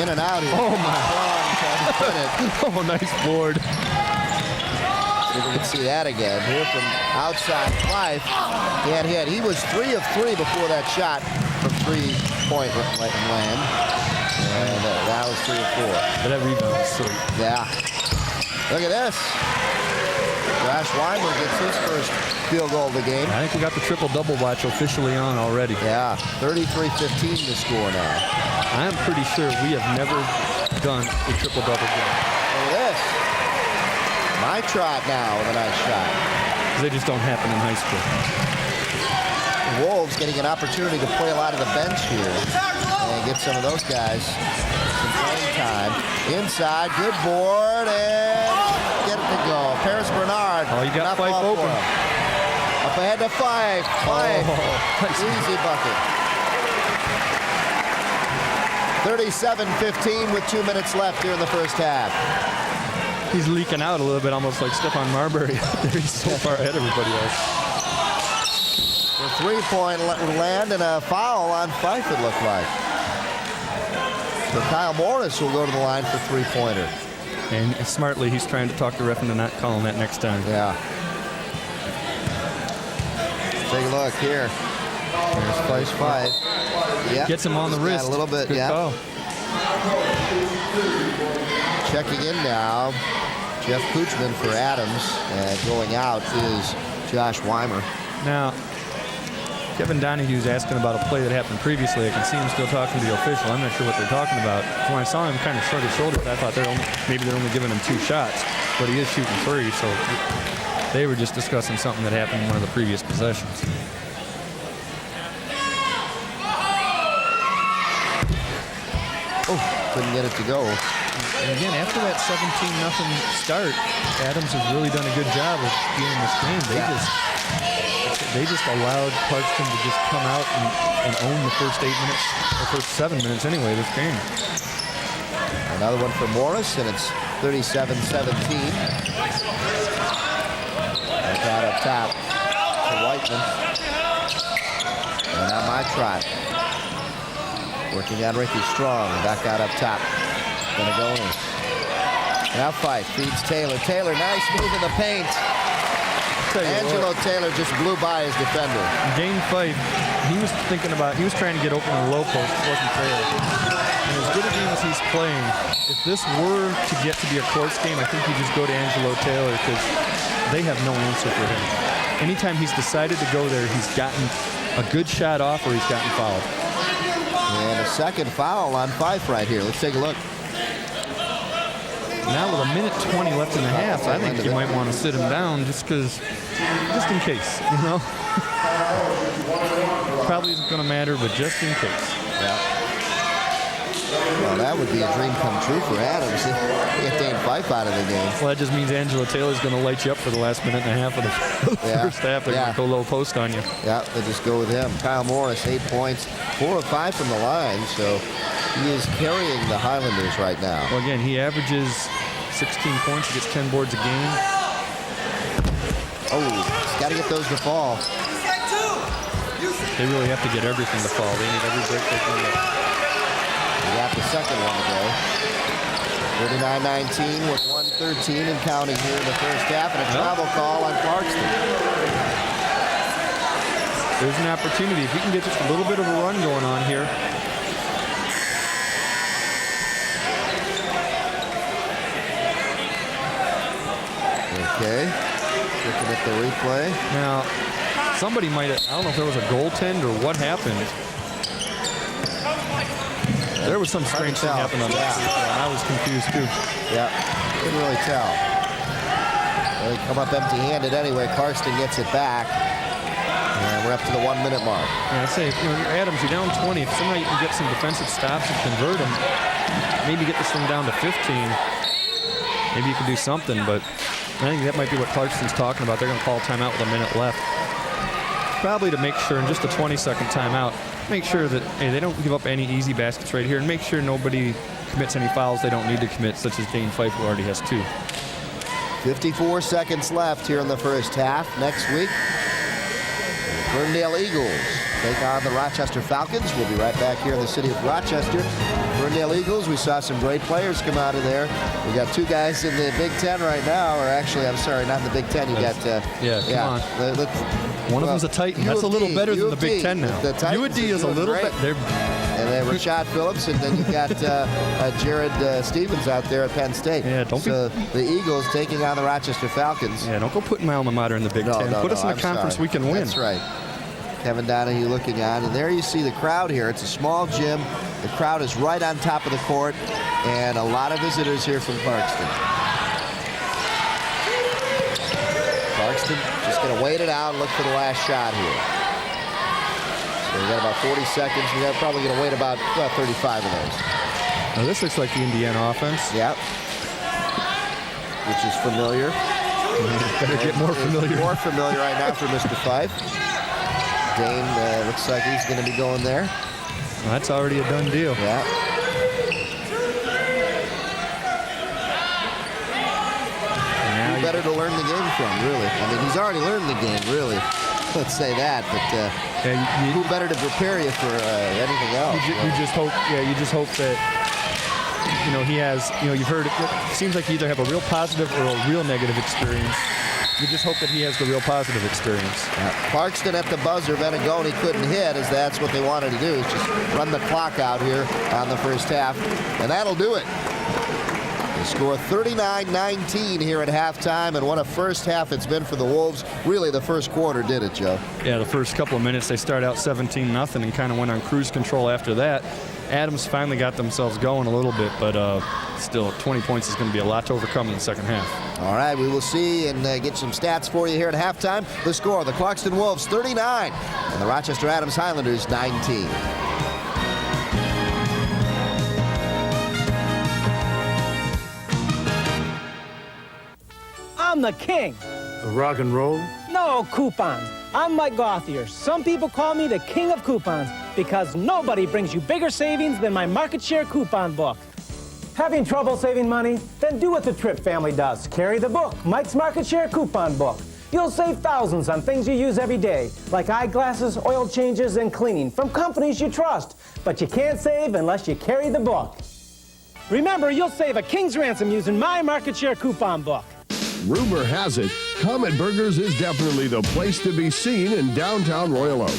In and out here. Oh, my. Oh, nice board. See if we can see that again. Here from outside Fife. He was 3 of 3 before that shot from 3-point land. And that was 3 of 4. But that rebound was sweet. Yeah. Look at this. Josh Weimer gets his first field goal of the game. I think we got the triple-double watch officially on already. Yeah, 33-15 to score now. I'm pretty sure we have never done a triple-double game. Look at this. My trot now with a nice shot. They just don't happen in high school. The Wolves getting an opportunity to play a lot of the bench here and get some of those guys some playing time. Inside, good board, and get it to go. Paris Bernard. Oh, you got Fife open. Up ahead to Fife. Nice. Easy bucket. 37-15 with 2 minutes left here in the first half. He's leaking out a little bit, almost like Stephon Marbury. He's so far ahead of everybody else. The 3-point land and a foul on Fife, it looked like. So Kyle Morris will go to the line for 3-pointer. And smartly, he's trying to talk the ref into not calling that next time. Yeah. Take a look here. There's Fife. Yeah. Gets him on the wrist. A little bit, Good call. Checking in now, Jeff Kuchman for Adams. And going out is Josh Weimer. Now, Kevin Donahue's asking about a play that happened previously. I can see him still talking to the official. I'm not sure what they're talking about. When I saw him kind of shrug his shoulders, I thought maybe they're only giving him 2 shots, but he is shooting 3, so they were just discussing something that happened in one of the previous possessions. Oh, couldn't get it to go. And again, after that 17-0 start, Adams has really done a good job of stealing this game. They just allowed Clarkston to just come out and own the first 8 minutes, or first 7 minutes anyway, of this game. Another one for Morris, and it's 37-17. Out up top to Whiteman. And now my trot. Working on Ricky Strong. Back out up top. Benegoni. Now Fife feeds Taylor. Taylor, nice move in the paint. Angelo Taylor just blew by his defender. Dane Fife, he was trying to get open in the low post. It wasn't fair. And as good a game as he's playing, if this were to get to be a close game, I think you just go to Angelo Taylor because they have no answer for him. Anytime he's decided to go there, he's gotten a good shot off or he's gotten fouled. And a second foul on Fife right here. Let's take a look. Now with 1:20 left in the half, I think you might want to sit him down just in case, you know? Probably isn't going to matter, but just in case. Yeah. Well, that would be a dream come true for Adams. Get Dane Fife out of the game. Well, that just means Angelo Taylor's going to light you up for the last minute and a half of the first half. They're going to go low post on you. Yeah, they just go with him. Kyle Morris, 8 points, 4 of 5 from the line, so he is carrying the Highlanders right now. Well, again, he averages 16 points. He gets 10 boards a game. Oh, he's got to get those to fall. They really have to get everything to fall. They need every break they can get. We got the second one to go. 39-19 with 1:13 and counting here in the first half, and a travel call on Clarkston. There's an opportunity. If you can get just a little bit of a run going on here. Okay. Looking at the replay. Now, somebody might have, I don't know if there was a goaltend or what happened. There was some strange thing happened on that. And I was confused too. Yeah, couldn't really tell. Well, they come up empty-handed anyway. Clarkston gets it back. And we're up to the 1 minute mark. Yeah, I say, Adams, you're down 20. If somehow you can get some defensive stops and convert them, maybe get this thing down to 15. Maybe you can do something, but I think that might be what Clarkston's talking about. They're going to call timeout with a minute left. Probably to make sure, in just a 20-second timeout, make sure that they don't give up any easy baskets right here, and make sure nobody commits any fouls they don't need to commit, such as Dane Fife, who already has 2. 54 seconds left here in the first half. Next week, Ferndale Eagles take on the Rochester Falcons. We'll be right back here in the city of Rochester. Ferndale Eagles, we saw some great players come out of there. We got 2 guys in the Big Ten right now, or actually, I'm sorry, not in the Big Ten. You got, come on. One of them's a Titan. That's a little better than the Big Ten now. UD is a little better. And then Rashad Phillips, and then you've got Jared Stevens out there at Penn State. Yeah, the Eagles taking on the Rochester Falcons. Yeah, don't go putting my alma mater in the Big Ten. Put us in a conference we can win. That's right. Kevin Donahue looking on, and there you see the crowd here. It's a small gym. The crowd is right on top of the court, and a lot of visitors here from Clarkston. Clarkston just going to wait it out and look for the last shot here. So we got about 40 seconds. We're probably going to wait about 35 of those. Now this looks like the Indiana offense. Yep. Which is familiar. Better get more familiar. More familiar right now for Mr. Fife. Dane looks like he's going to be going there. Well, that's already a done deal. Yeah. Who better to learn the game from, really? I mean, he's already learned the game, really. Let's say that, but who better to prepare you for anything else? You just hope, you just hope that, he has, you've heard, it seems like you either have a real positive or a real negative experience. You just hope that he has the real positive experience. Clarkston at the buzzer. Benegoni couldn't hit, as that's what they wanted to do, is just run the clock out here on the first half. And that'll do it. score 39-19 here at halftime, and what a first half it's been for the Wolves. Really, the first quarter did it, Joe. Yeah, the first couple of minutes they start out 17-0 and kind of went on cruise control after that. Adams finally got themselves going a little bit, but still 20 points is going to be a lot to overcome in the second half. All right, we will see and get some stats for you here at halftime. The score, the Clarkston Wolves 39 and the Rochester Adams Highlanders 19. I'm the king. Rock and roll? No coupons. I'm Mike Gauthier. Some people call me the king of coupons because nobody brings you bigger savings than my market share coupon book. Having trouble saving money? Then do what the Tripp family does. Carry the book, Mike's Market Share Coupon Book. You'll save thousands on things you use every day, like eyeglasses, oil changes, and cleaning from companies you trust. But you can't save unless you carry the book. Remember, you'll save a king's ransom using my Market Share Coupon Book. Rumor has it, Comet Burgers is definitely the place to be seen in downtown Royal Oak.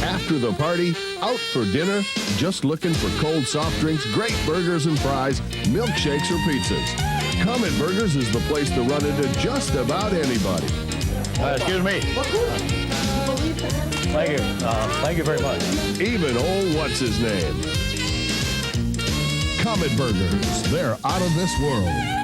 After the party, out for dinner, just looking for cold soft drinks, great burgers and fries, milkshakes or pizzas. Comet Burgers is the place to run into just about anybody. Excuse me. Thank you very much. Even old what's-his-name. Comet Burgers, they're out of this world.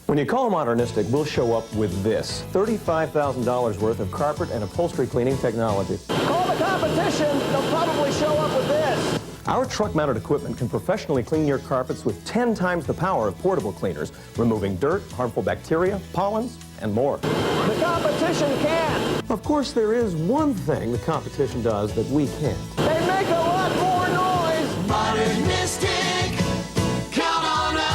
When you call Modernistic, we'll show up with this: $35,000 worth of carpet and upholstery cleaning technology. Call the competition. They'll probably show up with this. Our truck-mounted equipment can professionally clean your carpets with 10 times the power of portable cleaners, removing dirt, harmful bacteria, pollens, and more. The competition can. Of course, there is one thing the competition does that we can't. They make a lot more noise. Modernistic, count on us.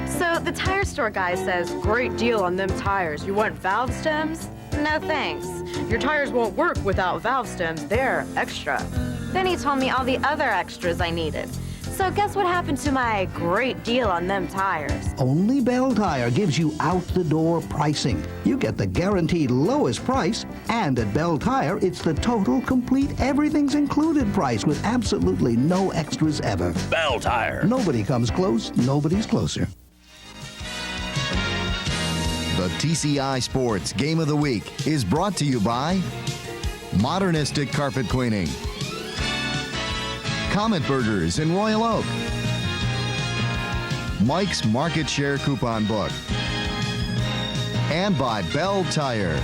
So the tire store guy says, great deal on them tires. You want valve stems? No thanks. Your tires won't work without valve stems. They're extra. Then he told me all the other extras I needed. So guess what happened to my great deal on them tires? Only Bell Tire gives you out-the-door pricing. You get the guaranteed lowest price, and at Bell Tire, it's the total, complete, everything's-included price with absolutely no extras ever. Bell Tire. Nobody comes close, nobody's closer. The TCI Sports Game of the Week is brought to you by Modernistic Carpet Cleaning, Comet Burgers in Royal Oak, Mike's Market Share Coupon Book, and by Bell Tire.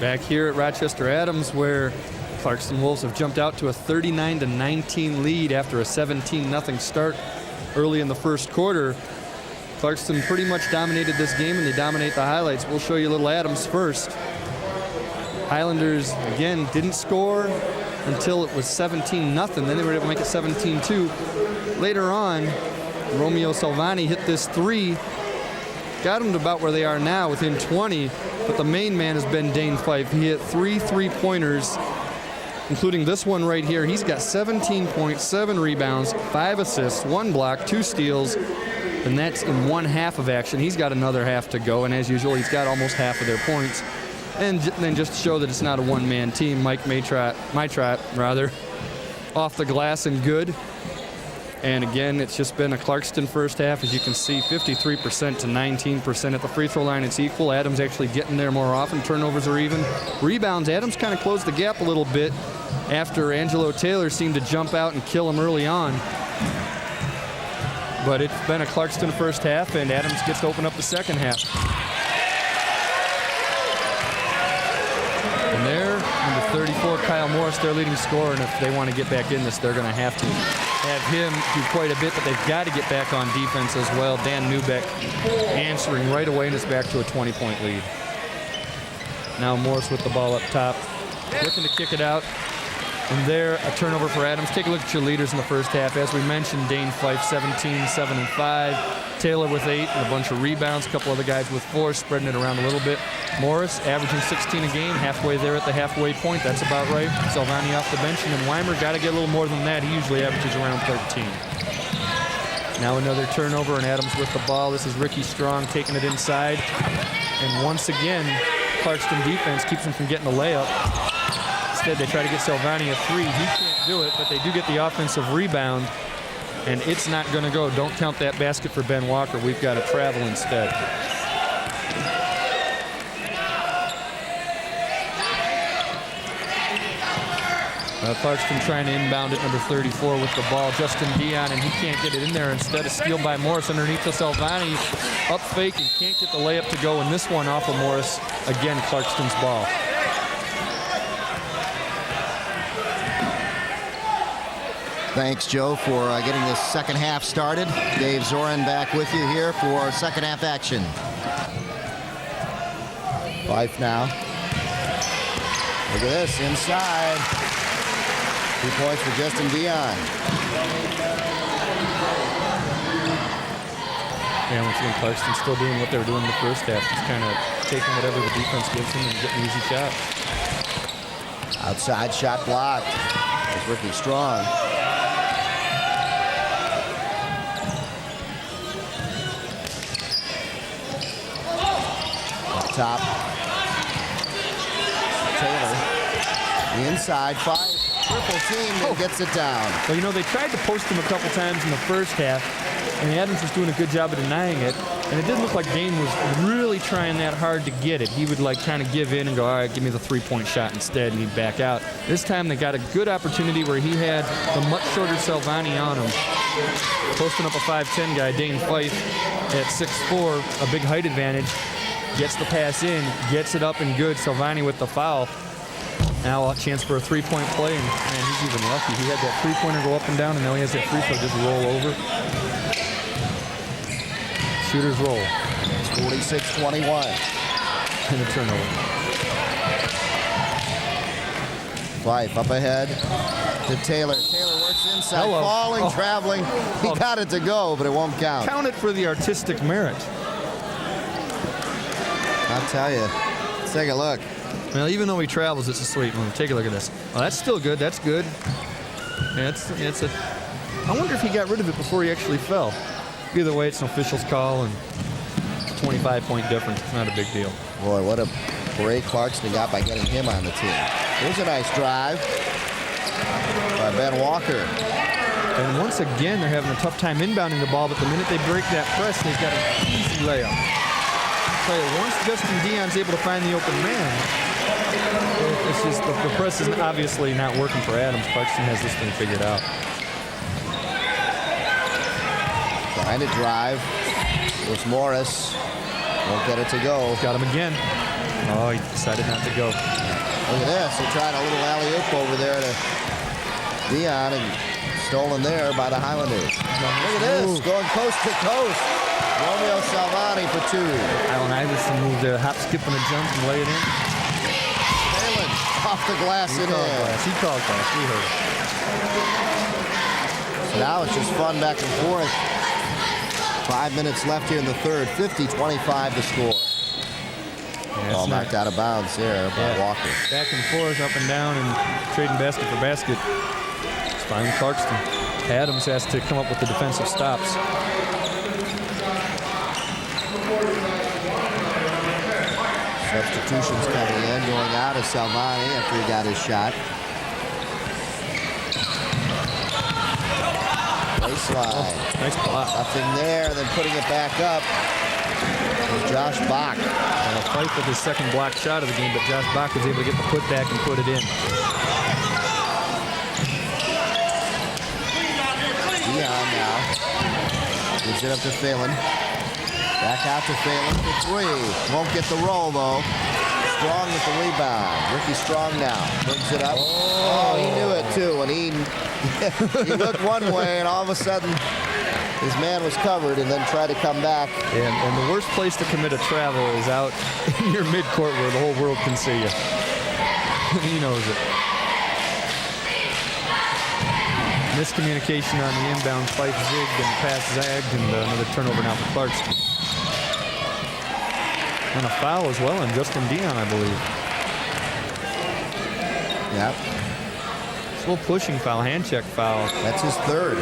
Back here at Rochester Adams, where Clarkston Wolves have jumped out to a 39-19 lead after a 17-0 start early in the first quarter. Clarkston pretty much dominated this game, and they dominate the highlights. We'll show you a little Adams first. Highlanders, again, didn't score until it was 17-0. Then they were able to make it 17-2. Later on, Romeo Salvani hit this three, got them to about where they are now, within 20. But the main man has been Dane Fife. He hit 3 3-pointers, including this one right here. He's got 17.7 rebounds, 5 assists, 1 block, 2 steals, and that's in one half of action. He's got another half to go, and as usual, he's got almost half of their points. And then just to show that it's not a one-man team, Mike Maitrat, off the glass and good. And again, it's just been a Clarkston first half. As you can see, 53% to 19% at the free throw line. It's equal. Adams actually getting there more often. Turnovers are even. Rebounds, Adams kind of closed the gap a little bit after Angelo Taylor seemed to jump out and kill him early on. But it's been a Clarkston first half, and Adams gets to open up the second half. And there, number 34, Kyle Morris, their leading scorer, and if they want to get back in this, they're going to have him do quite a bit, but they've got to get back on defense as well. Dan Newbeck answering right away, and it's back to a 20-point lead. Now Morris with the ball up top, looking to kick it out. And there, a turnover for Adams. Take a look at your leaders in the first half. As we mentioned, Dane Fife, 17, 7, and 5. Taylor with 8 and a bunch of rebounds. A couple other guys with 4, spreading it around a little bit. Morris averaging 16 a game, halfway there at the halfway point. That's about right. Salvani off the bench, and then Weimer got to get a little more than that. He usually averages around 13. Now another turnover, and Adams with the ball. This is Ricky Strong taking it inside. And once again, Clarkston defense keeps him from getting a layup. Instead, they try to get Salvani a 3. He can't do it, but they do get the offensive rebound, and it's not going to go. Don't count that basket for Ben Walker. We've got to travel instead. Clarkston trying to inbound it, number 34 with the ball. Justin Dion, and he can't get it in there. Instead, a steal by Morris underneath to Salvani. Up fake and can't get the layup to go. And this one off of Morris. Again, Clarkston's ball. Thanks, Joe, for getting this second half started. Dave Zorin back with you here for second half action. Fife now. Look at this, inside. 2 points for Justin Dion. Yeah, once again, Clarkston still doing what they were doing in the first half. Just kind of taking whatever the defense gives them and getting easy shots. Outside shot blocked. It's Ricky Strong. Up top. Taylor. The inside, Fife. Triple team and gets it down. Well, you know, they tried to post him a couple times in the first half, and Adams was doing a good job of denying it. And it didn't look like Dane was really trying that hard to get it. He would like kind of give in and go, all right, give me the three-point shot instead, and he'd back out. This time they got a good opportunity where he had the much shorter Salvani on him. Posting up a 5'10 guy, Dane Fife at 6'4", a big height advantage. Gets the pass in, gets it up and good. Salvani with the foul. Now a chance for a three-point play, and man, he's even lucky. He had that three-pointer go up and down, and now he has that free throw just roll over. Shooters roll. It's 46-21. And a turnover. Fife up ahead to Taylor. Taylor works inside, Hello. falling, traveling. He got it to go, but it won't count. Count it for the artistic merit. I'll tell you. Let's take a look. Well, even though he travels, it's a sweet one. Take a look at this. Well, that's still good. That's good. Yeah, it's a. I wonder if he got rid of it before he actually fell. Either way, it's an official's call, and 25-point difference. It's not a big deal. Boy, what a break Clarkston got by getting him on the team. Here's a nice drive by Ben Walker. And once again, they're having a tough time inbounding the ball, but the minute they break that press, they've got an easy layup. Once Justin Dion's able to find the open man, it's just the press is obviously not working for Adams. Clarkston has this thing figured out. Trying to drive. There's Morris. Won't get it to go. Got him again. Oh, he decided not to go. Look at this. They tried a little alley-oop over there to Dion and stolen there by the Highlanders. Look at this. Going coast to coast. Romeo Salvani for two. Allen Iverson moved there. Hop, skip, and a jump and lay it in. Phelan off the glass and in. He called glass. We heard it. So now it's just fun back and forth. 5 minutes left here in the third. 50-25 to score. Yeah, ball knocked out of bounds there by Walker. Back and forth, up and down, and trading basket for basket. It's fine, Clarkston. Adams has to come up with the defensive stops. Substitutions coming in, going out of Salvani after he got his shot. Baseline. Nice block. Nothing there, then putting it back up was Josh Bach. And a fight with his second block shot of the game, but Josh Bach was able to get the putback and put it in. Dion now. Gives it up to Phelan. Back out to Phelan for three. Won't get the roll, though. Strong with the rebound. Ricky Strong now. Brings it up. Oh, he knew it, too. And he looked one way, and all of a sudden, his man was covered and then tried to come back. And the worst place to commit a travel is out in your midcourt where the whole world can see you. He knows it. Miscommunication on the inbound. Fife zigged and pass zagged, and another turnover now for Clarkston. And a foul as well on Justin Dion, I believe. Yep. It's a little pushing foul, hand check foul. That's his third.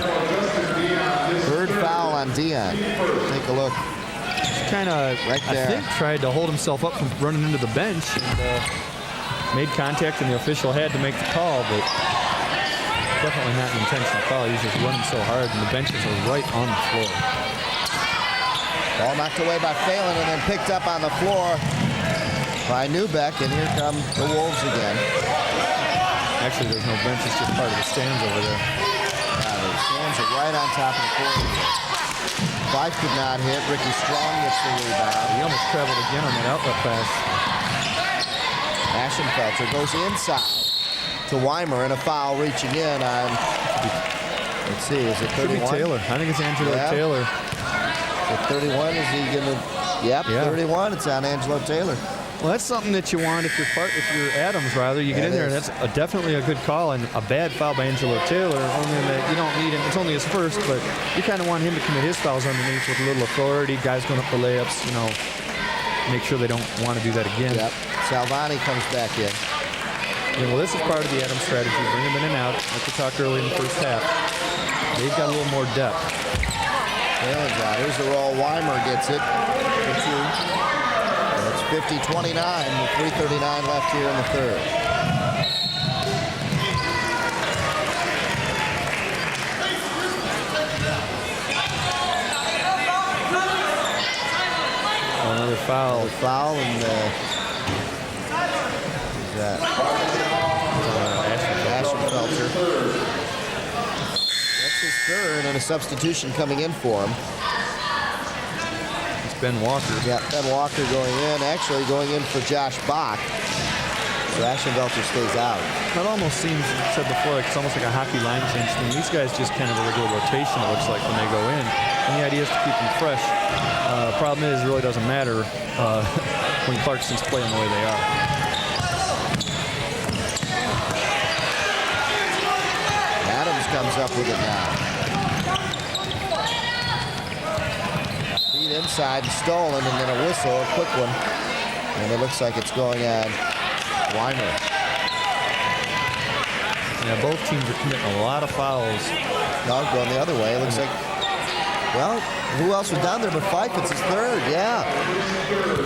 Third foul on Dion. Take a look. Kind of, right there. I think, tried to hold himself up from running into the bench and made contact, and the official had to make the call, but definitely not an intentional foul. He's just running so hard, and the benches are right on the floor. Ball knocked away by Phelan and then picked up on the floor by Newbeck, and here come the Wolves again. Actually, there's no bench. It's just part of the stands over there. The stands are right on top of the court here. Fife could not hit. Ricky Strong gets the rebound. He almost traveled again on that outlet pass. Ashenfelter goes inside to Weimer, and a foul reaching in on, let's see, is it 31? Should be Taylor. I think it's Angelo Taylor. At 31, is he going to? Yep, Yeah. 31. It's on Angelo Taylor. Well, that's something that you want if you're Adams, rather. You get in there, and that's definitely a good call, and a bad foul by Angelo Taylor, only that you don't need him. It's only his first, but you kind of want him to commit his fouls underneath with a little authority. Guys going up for layups, make sure they don't want to do that again. Yep. Salvani comes back in. Yeah, well, this is part of the Adams strategy. Bring them in and out, like we talked earlier in the first half. They've got a little more depth. Here's the roll. Weimer gets it for two. It's 50-29 with 3:39 left here in the third. Another foul. And who's that? Ashenfelter. That's his third, and a substitution coming in for him. It's Ben Walker. Yeah, Ben Walker going in, actually going in for Josh Bach. So Ashenfelter stays out. That almost seems, I said before, like it's almost like a hockey line change thing. These guys just kind of a regular rotation, it looks like, when they go in. And the idea is to keep them fresh. Problem is, it really doesn't matter when Clarkston's playing the way they are. Adams comes up with it now. Feed inside and stolen, and then a whistle, a quick one. And it looks like it's going on Weimer. Yeah, both teams are committing a lot of fouls. No, going the other way. It looks like, well, who else was down there but Fife? It's his third, yeah.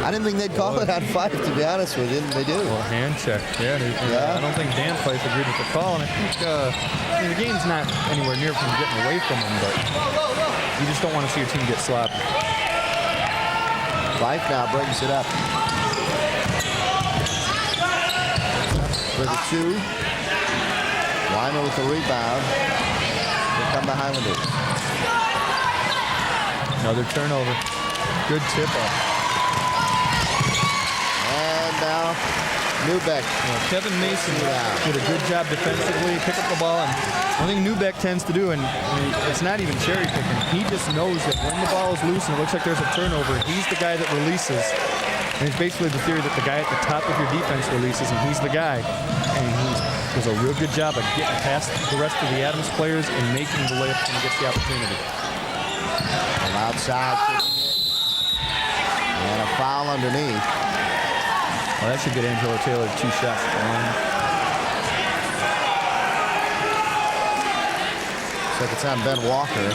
I didn't think they'd call it on Fife, to be honest with you. They do. Well, hand check. Yeah, I don't think Dan Fife agreed with the call, and I think the game's not anywhere near from getting away from him, but you just don't want to see your team get sloppy. Fife now brings it up for the two. Weimer with the rebound. Here come the Highlanders. Another turnover. Good tip-off. And now Newbeck. Kevin Mason did a good job defensively, pick up the ball, and one thing Newbeck tends to do, and it's not even cherry picking, he just knows that when the ball is loose and it looks like there's a turnover, he's the guy that releases. And it's basically the theory that the guy at the top of your defense releases, and he's the guy. And he does a real good job of getting past the rest of the Adams players and making the layup when he gets the opportunity. From outside. And a foul underneath. Well, that should get Angelo Taylor 2 shots at the line. Looks like it's on Ben Walker.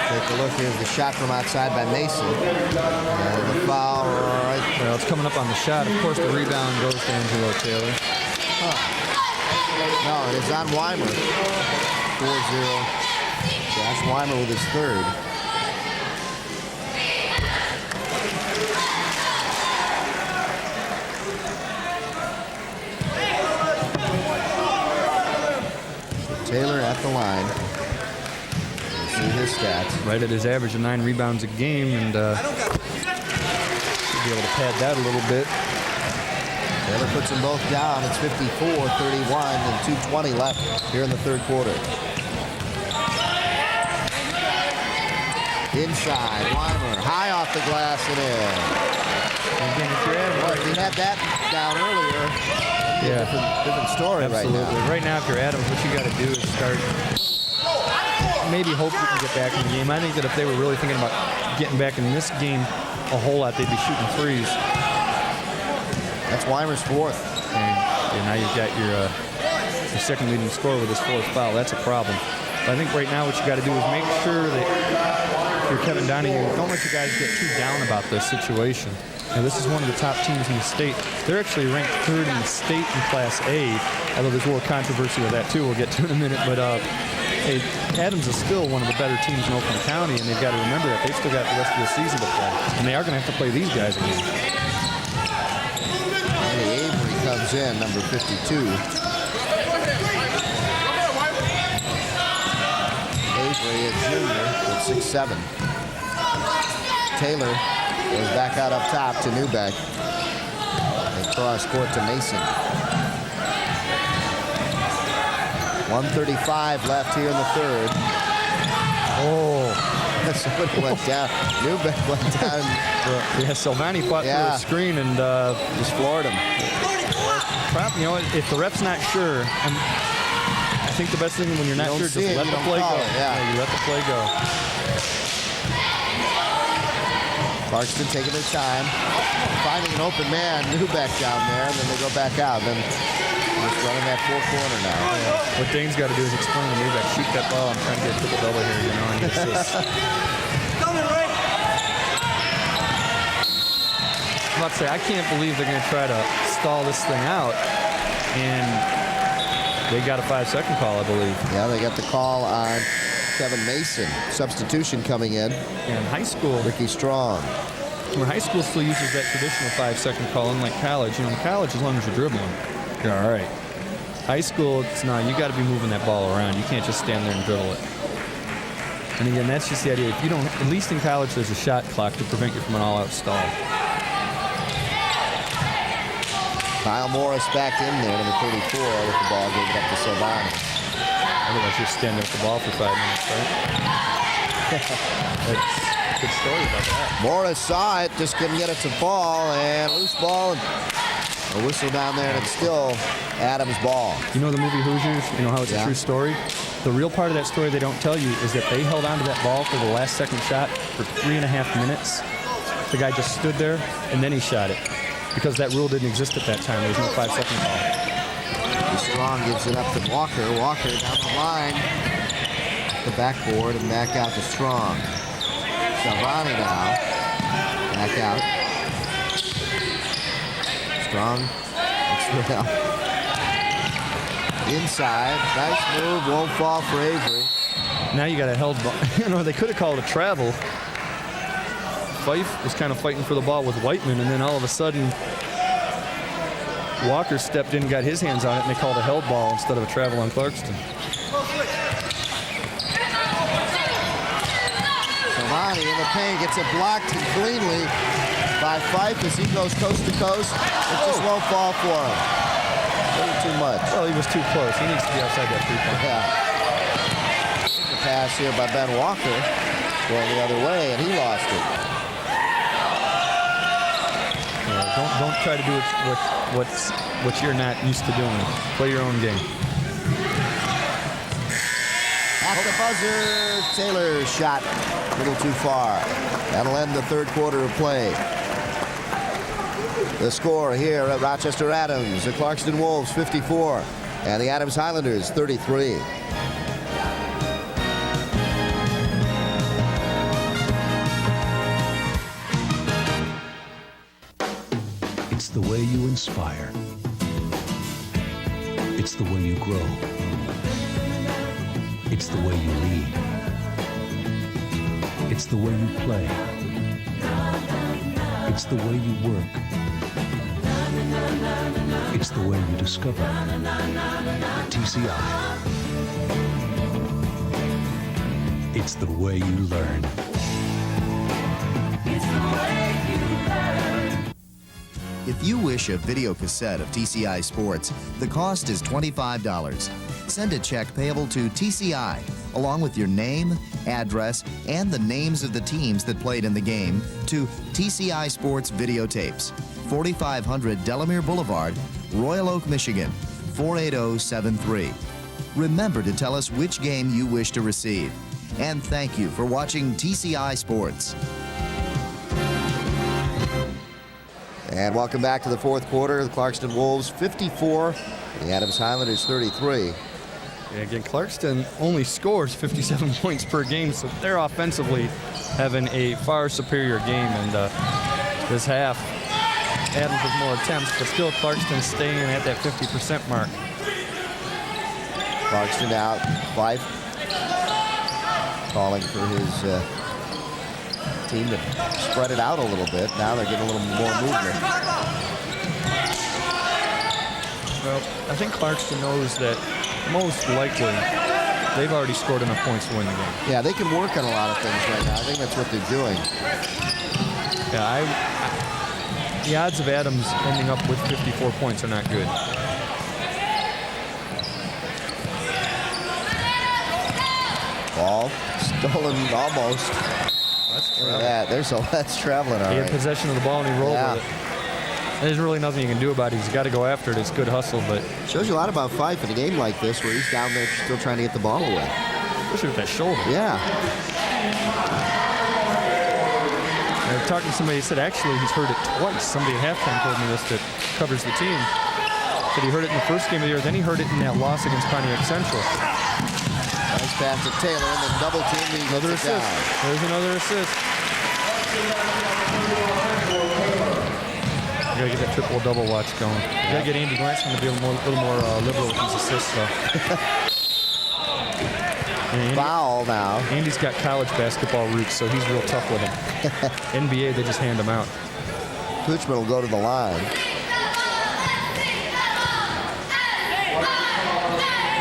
Take a look. Here's the shot from outside by Mason. And the foul right. Well, it's coming up on the shot. Of course, the rebound goes to Angelo Taylor. No, it is on Weimer. 4-0. Josh Weimer with his third. So Taylor at the line. Let's see his stats. Right at his average of 9 rebounds a game, and should be able to pad that a little bit. Taylor puts them both down. It's 54-31 and 2:20 left here in the third quarter. Inside, Weimer, high off the glass and in. Again, if you're Adams, Well, if he had that down earlier, different story absolutely. right now. Right now, if you're Adams, what you got to do is start, maybe hope you can get back in the game. I think that if they were really thinking about getting back in this game a whole lot, they'd be shooting threes. That's Weimer's fourth. And now you've got your second leading scorer with his fourth foul. That's a problem. But I think right now what you got to do is make sure that if you're Kevin Donahue, don't let you guys get too down about this situation. Now, this is one of the top teams in the state. They're actually ranked 3rd in the state in Class A, although there's a little controversy with that, too, we'll get to in a minute. But hey, Adams is still one of the better teams in Oakland County, and they've got to remember that. They've still got the rest of the season to play, and they are going to have to play these guys again. Andy Avery comes in, number 52. Avery, a junior, at 6'7". Taylor goes back out up top to Newbeck. They cross court to Mason. 1:35 left here in the third. Oh, somebody went down. Newbeck went down. Yeah, Silvani fought through a screen and just floored him. You know, if the ref's not sure, I think the best thing when you're not sure, just let the play go. Yeah, you let the play go. Clarkston taking their time, finding an open man, Newbeck down there, and then they go back out. Then just running that four corner now. Yeah. What Dane's got to do is explain to Newbeck, shoot that ball. I'm trying to get a triple double here, you know, and it's just. I'm about to say, I can't believe they're going to try to stall this thing out, and they got a 5-second call, I believe. Yeah, they got the call on Kevin Mason. Substitution coming in. And high school. Ricky Strong. Where high school still uses that traditional 5-second call, unlike college. You know, in college, as long as you're dribbling, you're all right. High school, it's not. You got to be moving that ball around. You can't just stand there and dribble it. And again, that's just the idea. If you don't, at least in college, there's a shot clock to prevent you from an all-out stall. Kyle Morris back in there, number 34, with the ball, gave it up to Silvani. Otherwise, you're standing with the ball for 5 minutes, right? That's a good story about that. Morris saw it, just couldn't get it to fall, and loose ball, and a whistle down there, and it's still Adams' ball. You know the movie Hoosiers? You know how it's a true story? The real part of that story they don't tell you is that they held onto that ball for the last second shot for 3.5 minutes. The guy just stood there, and then he shot it. Because that rule didn't exist at that time. There was no 5-second call. Strong gives it up to Walker. Walker down the line. The backboard and back out to Strong. Silvani now. Back out. Strong. Looks well. Inside. Nice move. Won't fall for Avery. Now you got a held ball. You know, they could have called a travel. Fife was kind of fighting for the ball with Whiteman, and then all of a sudden Walker stepped in and got his hands on it, and they called a held ball instead of a travel on Clarkston. Silvani in the paint gets it blocked cleanly by Fife as he goes coast to coast. It just won't fall for him. A little too much. Well, he was too close. He needs to be outside that three-point. Yeah. The pass here by Ben Walker going the other way, and he lost it. Don't try to do what you're not used to doing. Play your own game. At the buzzer, Taylor's shot a little too far. That'll end the third quarter of play. The score here at Rochester Adams, the Clarkston Wolves 54, and the Adams Highlanders 33. It's the way you inspire. It's the way you grow. It's the way you lead. It's the way you play. It's the way you work. It's the way you discover. TCI. It's the way you learn. It's the way you learn. If you wish a video cassette of TCI Sports, the cost is $25. Send a check payable to TCI, along with your name, address, and the names of the teams that played in the game, to TCI Sports Videotapes, 4500 Delamere Boulevard, Royal Oak, Michigan, 48073. Remember to tell us which game you wish to receive. And thank you for watching TCI Sports. And welcome back to the fourth quarter. The Clarkston Wolves 54, the Adams Highlanders 33. Yeah, again, Clarkston only scores 57 points per game, so they're offensively having a far superior game. And this half, Adams with more attempts, but still Clarkston staying at that 50% mark. Clarkston out. Fife calling for his team to spread it out a little bit. Now they're getting a little more movement. Well, I think Clarkston knows that most likely they've already scored enough points to win the game. Yeah, they can work on a lot of things right now. I think that's what they're doing. Yeah, the odds of Adams ending up with 54 points are not good. Ball stolen almost. Look at that. That's traveling all He right. had possession of the ball and he rolled with it. There's really nothing you can do about it. He's got to go after it. It's good hustle, but shows you a lot about Fife in a game like this where he's down there still trying to get the ball away. Especially with that shoulder. Yeah. I was talking to somebody who said actually he's heard it twice. Somebody at halftime told me this that covers the team. Said he heard it in the first game of the year, then he heard it in that loss against Pontiac Central. Nice pass to Taylor and then double team. Another assist. There's another assist. You gotta get that triple-double watch going. You gotta get Andy Glansman to be a little more liberal with his assists, though. Foul now. Andy's got college basketball roots, so he's real tough with him. NBA, they just hand him out. Kuchman will go to the line.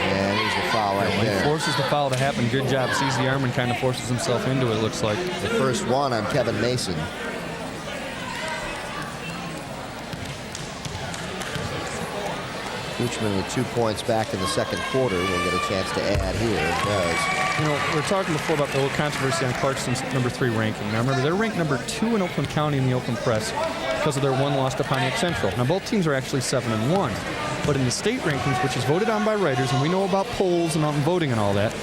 And here's the foul right He there. forces the foul to happen. Good job. Sees the arm and kind of forces himself into it, looks like. The first one on Kevin Mason. Kuchman with 2 points back in the second quarter will get a chance to add here. It does. You know, we were talking before about the little controversy on Clarkston's #3 ranking. Now, remember, they're ranked #2 in Oakland County in the Oakland Press because of their one loss to Pontiac Central. Now, both teams are actually 7-1. But in the state rankings, which is voted on by writers, and we know about polls and voting and all that,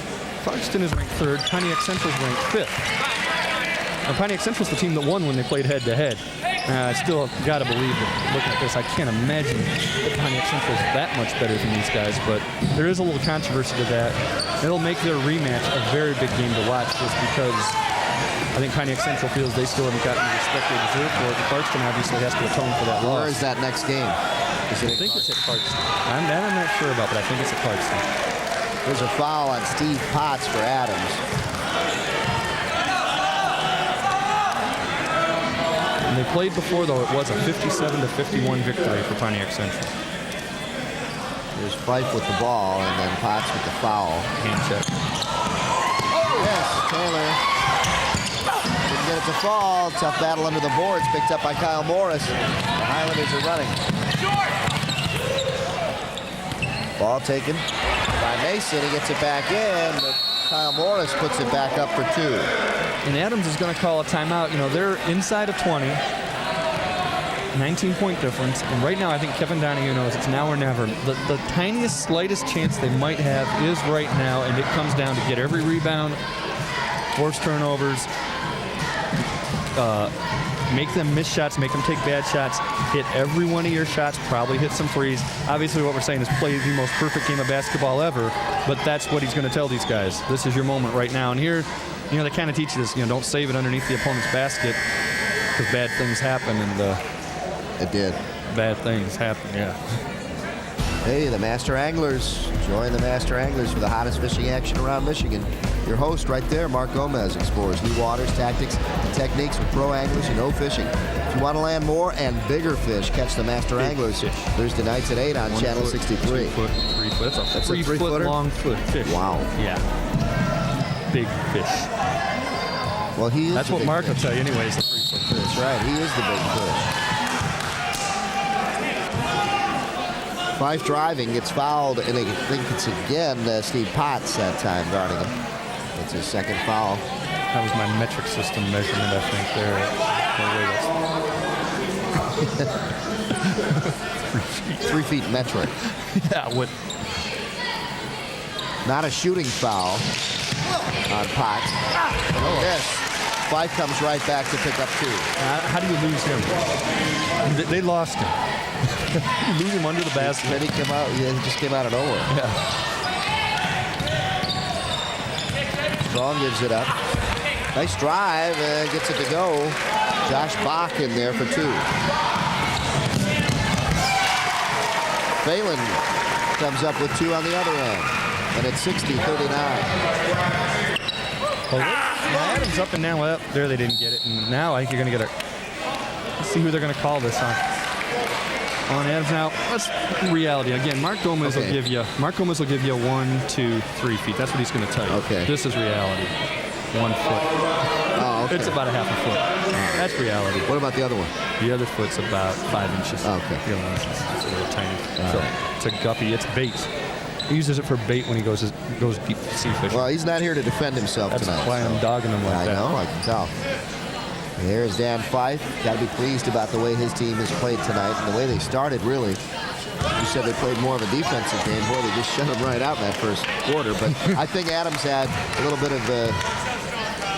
Clarkston is ranked 3rd, Pontiac Central is ranked 5th. Now, Pontiac Central's the team that won when they played head-to-head. I still got to believe that looking at this, I can't imagine that Pontiac Central is that much better than these guys, but there is a little controversy to that. It'll make their rematch a very big game to watch just because I think Pontiac Central feels they still haven't gotten the respect they deserve for it. And Clarkston obviously has to atone for that loss. Where is that next game? I think it's at Clarkston. I'm not sure about, but I think it's at Clarkston. There's a foul on Steve Potts for Adams. And they played before, though. It was a 57-51 victory for Pontiac Central. There's Fife with the ball, and then Potts with the foul. Hand check. Yes, Taylor. Didn't get it to fall. Tough battle under the boards, picked up by Kyle Morris. The Highlanders are running. Ball taken by Mason. He gets it back in, but Kyle Morris puts it back up for 2. And Adams is going to call a timeout. You know, they're inside of 20. 19-point difference. And right now, I think Kevin Donahue knows it's now or never. The tiniest, slightest chance they might have is right now, and it comes down to get every rebound, force turnovers, make them miss shots, make them take bad shots, hit every one of your shots, probably hit some threes. Obviously, what we're saying is play the most perfect game of basketball ever, but that's what he's going to tell these guys. This is your moment right now. And here, you know, they kind of teach you this, you know, don't save it underneath the opponent's basket because bad things happen, and it did. Bad things happen, yeah. Hey, the Master Anglers. Join the Master Anglers for the hottest fishing action around Michigan. Your host right there, Mark Gomez, explores new waters, tactics, and techniques with pro anglers who know fishing. If you want to land more and bigger fish, catch the Master Anglers Thursday nights at 8 on Channel 63. 2 foot, 3 foot. That's a 3 foot three-footer? long foot fish. Wow. Yeah. Big fish. Well, he is. That's the what big Mark fish. will tell you anyways, the 3 foot fish. That's right. He is the big fish. Fife driving, gets fouled, and I think it's again Steve Potts that time guarding him. That's his second foul. That was my metric system measurement, I think, there. 3 feet metric. Yeah, what? Not a shooting foul on Potts. Yes. Fife comes right back to pick up 2. How do you lose him? They lost him. You lose him under the basket. Then he just came out of nowhere. Yeah. Strong gives it up. Nice drive, gets it to go. Josh Bach in there for 2. Phelan comes up with 2 on the other end. And it's 60-39. Adams up and down. Well, there they didn't get it. And now I think you're going to get a... Let's see who they're going to call this on. On Adams now. That's reality. Again, Mark Gomez will give you 1, 2, 3 feet. That's what he's going to tell you. Okay. This is reality. 1 foot. Oh, okay. It's about a half a foot. That's reality. What about the other one? The other foot's about 5 inches. Okay. You know, it's a little tiny. So it's a guppy. It's bait. He uses it for bait when he goes deep sea fishing. Well, he's not here to defend himself tonight. That's why I'm dogging him like that. I know, I can tell. And here's Dan Fife. Got to be pleased about the way his team has played tonight and the way they started, really. You said they played more of a defensive game. Boy, they just shut them right out in that first quarter. But I think Adams had a little bit of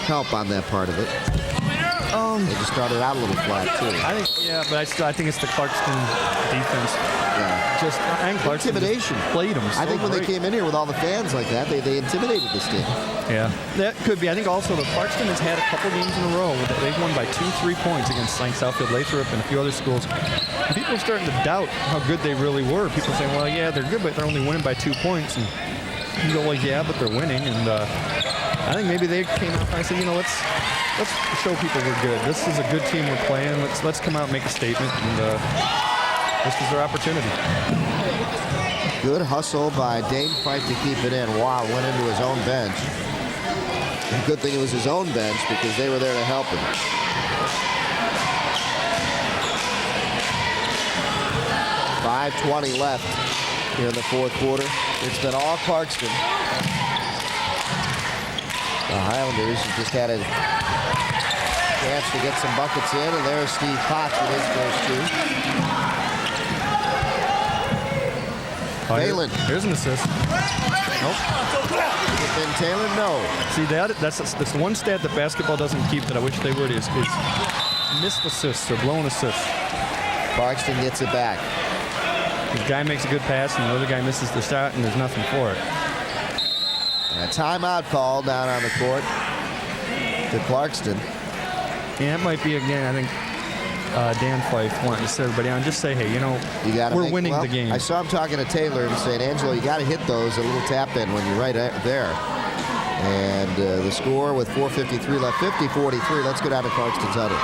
help on that part of it. They just started out a little flat, too. But I think it's the Clarkston defense. Yeah. Just and Clarkston intimidation. Played them. I think when they came in here with all the fans like that, they intimidated this team. Yeah, that could be. I think also the Clarkston has had a couple games in a row where they've won by 2-3 points against St. Southfield, Lathrop, and a few other schools. And people are starting to doubt how good they really were. People saying, well, yeah, they're good, but they're only winning by 2 points. And you go, well, yeah, but they're winning. And I think maybe they came out and said, you know, let's show people we're good. This is a good team we're playing. Let's come out and make a statement. And this is their opportunity. Good hustle by Dane Fife to keep it in. Wow, went into his own bench. And good thing it was his own bench because they were there to help him. .5:20 left here in the fourth quarter. It's been all Clarkston. The Highlanders just had a chance to get some buckets in, and there's Steve Potts with his first 2. Phelan. Here's an assist. Nope. Ben Taylor, no. See, that's one stat that basketball doesn't keep that I wish they would is missed assists or blown assists. Clarkston gets it back. The guy makes a good pass and the other guy misses the shot and there's nothing for it. And a timeout call down on the court to Clarkston. Yeah, it might be again, I think Dan Fife wanting to sit everybody down. Just say, hey, you know, we're winning the game. I saw him talking to Taylor and saying, Angelo, you got to hit those, a little tap in when you're right there. And the score with 4:53 left, 50-43. Let's go down to Clarkston's huddle.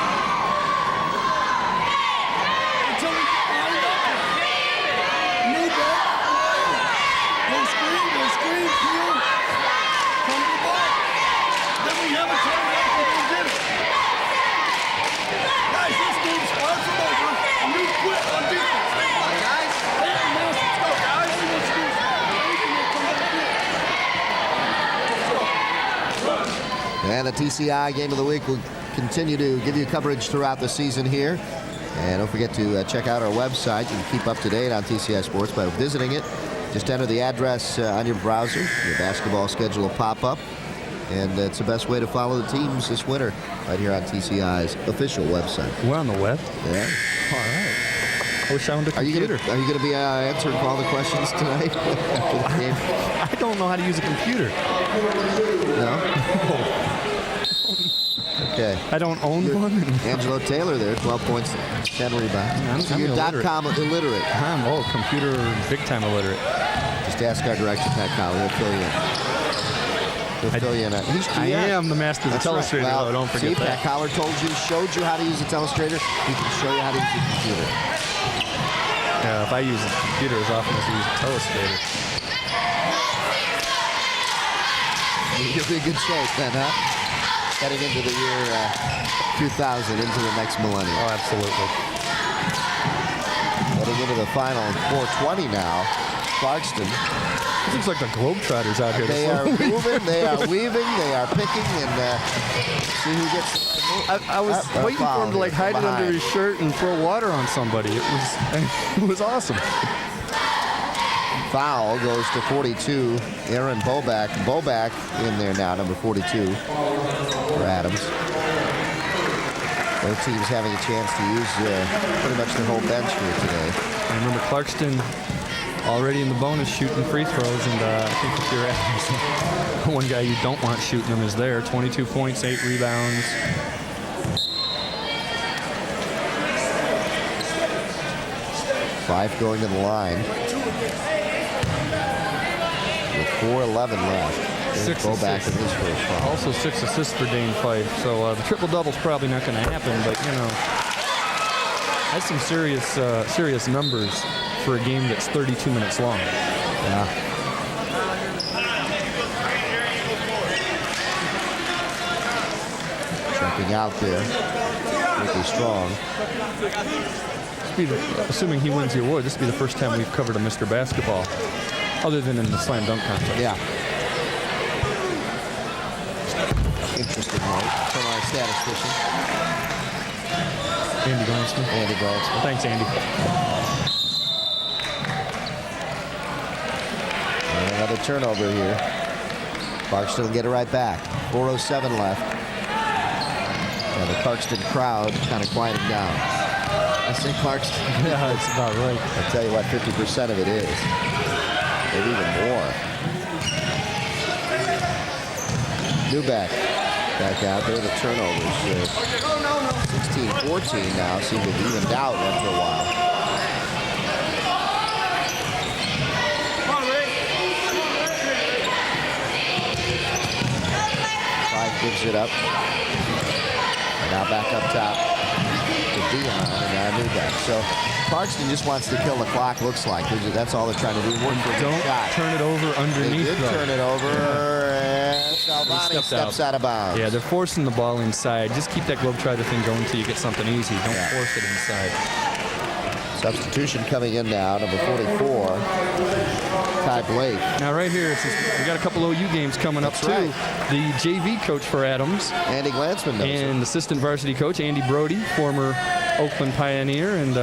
And the TCI Game of the Week will continue to give you coverage throughout the season here. And don't forget to check out our website. You can keep up to date on TCI Sports by visiting it. Just enter the address on your browser. Your basketball schedule will pop up. And it's the best way to follow the teams this winter right here on TCI's official website. We're on the web? Yeah. All right. I wish I owned a computer. Are you going to be answering all the questions tonight after the game? I don't know how to use a computer. No? Okay. I don't own one. Angelo Taylor there, 12 points, 10 rebounds. So you're .com illiterate. I'm computer big-time illiterate. Just ask our director, Pat Colley. He'll fill you in. He'll fill you in. I am the master of the telestrator, right. though. Don't forget that. Pat Colley showed you how to use the telestrator. He can show you how to use the computer. Yeah, if I use the computer as often as I use the telestrator. You'll be in good shape then, huh? Heading into the year 2000, into the next millennium. Oh, absolutely. Heading into the final 4:20 now. Clarkston. It looks like the Globetrotters out here. They are moving, they are weaving, they are picking, and see who gets. I was waiting for him to like hide it under his shirt and throw water on somebody. It was awesome. Foul goes to 42. Aaron Boback. Boback in there now, number 42 for Adams. Both teams having a chance to use pretty much their whole bench here today. I remember Clarkston already in the bonus shooting free throws, and I think if you're Adams, one guy you don't want shooting them is there. 22 points, 8 rebounds. Fife going to the line. With 4:11 left. Six Go back in assists. his first foul. Also 6 assists for Dane Fife. So the triple-double's probably not going to happen, but, you know, that's some serious numbers for a game that's 32 minutes long. Yeah. Checking out there. Ricky Strong. Assuming he wins the award, this will be the first time we've covered a Mr. Basketball, other than in the slam dunk contest. Yeah. Interesting note from our statistician. Andy Glansman. Andy Glansman. Thanks, Andy. And another turnover here. Clarkston will get it right back. 4:07 left. And the Clarkston crowd kind of quieting down. I say Clarkston. Yeah, that's about right. I'll tell you what, 50% of it is. Maybe even more. Newbeck back out there. The turnovers. 16-14 now. Seem to have evened out after a while. Five gives it up. And now back up top to Dion and now Newbeck. So Clarkston just wants to kill the clock, looks like. That's all they're trying to do. Don't turn it over underneath. They did turn it over, and Salvani steps out of bounds. Yeah, they're forcing the ball inside. Just keep that Globetrotter thing going until you get something easy. Don't force it inside. Substitution coming in now, number 44, Ty Blake. Now right here, we got a couple OU games coming up too. Right. The JV coach for Adams, Andy Glansman, knows and assistant varsity coach Andy Brody, former Oakland Pioneer, and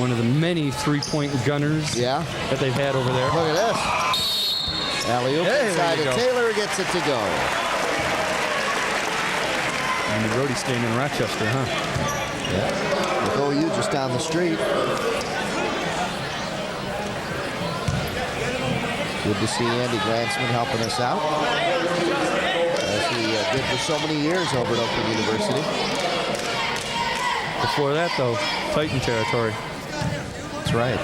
one of the many three-point gunners that they've had over there. Look at this. Alley-oop inside to Taylor, gets it to go. Andy Brody staying in Rochester, huh? Yeah. With OU just down the street. Good to see Andy Glansman helping us out, as he did for so many years over at Oakland University. Before that, though, Titan territory. That's right.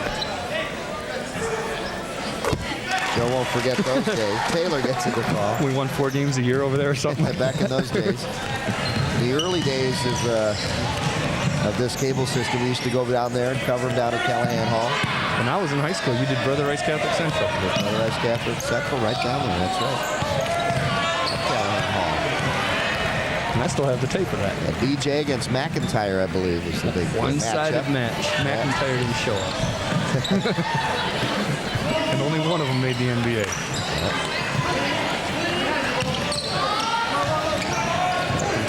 Joe won't forget those days. Taylor gets it to call. We won 4 games a year over there or something. Back in those days. The early days of this cable system, we used to go down there and cover them down at Callahan Hall. When I was in high school, you did Brother Rice Catholic Central. Brother Rice Catholic Central, right down there, that's right. At Callahan Hall. And I still have the tape of that. And BJ against McIntyre, I believe, was the big one-sided match. McIntyre didn't show up. And only one of them made the NBA.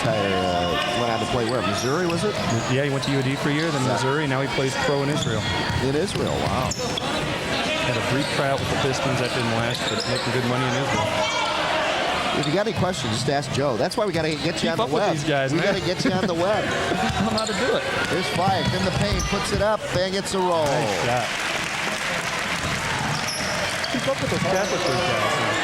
McIntyre went on to play where? Missouri, was it? Yeah, he went to UAD for a year, then Missouri. Now he plays pro in Israel. In Israel, wow. Had a brief tryout with the Pistons. That didn't last, but making good money in Israel. If you got any questions, just ask Joe. That's why we got to get you on the web. These guys, we got to get you on the web. I don't know how to do it. Here's Fife in the paint, puts it up, bang, it's a roll. Nice shot. Keep up with those Catholic guys.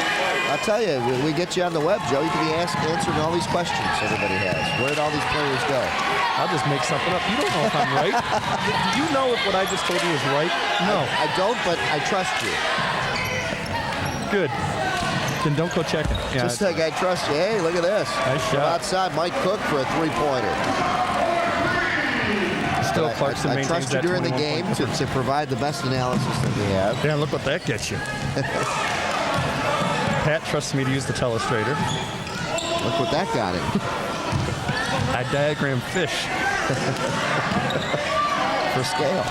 I'll tell you, we get you on the web, Joe. You can be answering all these questions everybody has. Where did all these players go? I'll just make something up. You don't know if I'm right. Do you know if what I just told you is right? No. I don't, but I trust you. Good. Then don't go checking. Yeah, just like I trust you. Hey, look at this. Nice From shot. outside, Mike Cook for a three-pointer. Still, Clarkston I trust you during the game to provide the best analysis that we have. Yeah, look what that gets you. Pat trusts me to use the telestrator. Look what that got him. I diagram fish. For scale.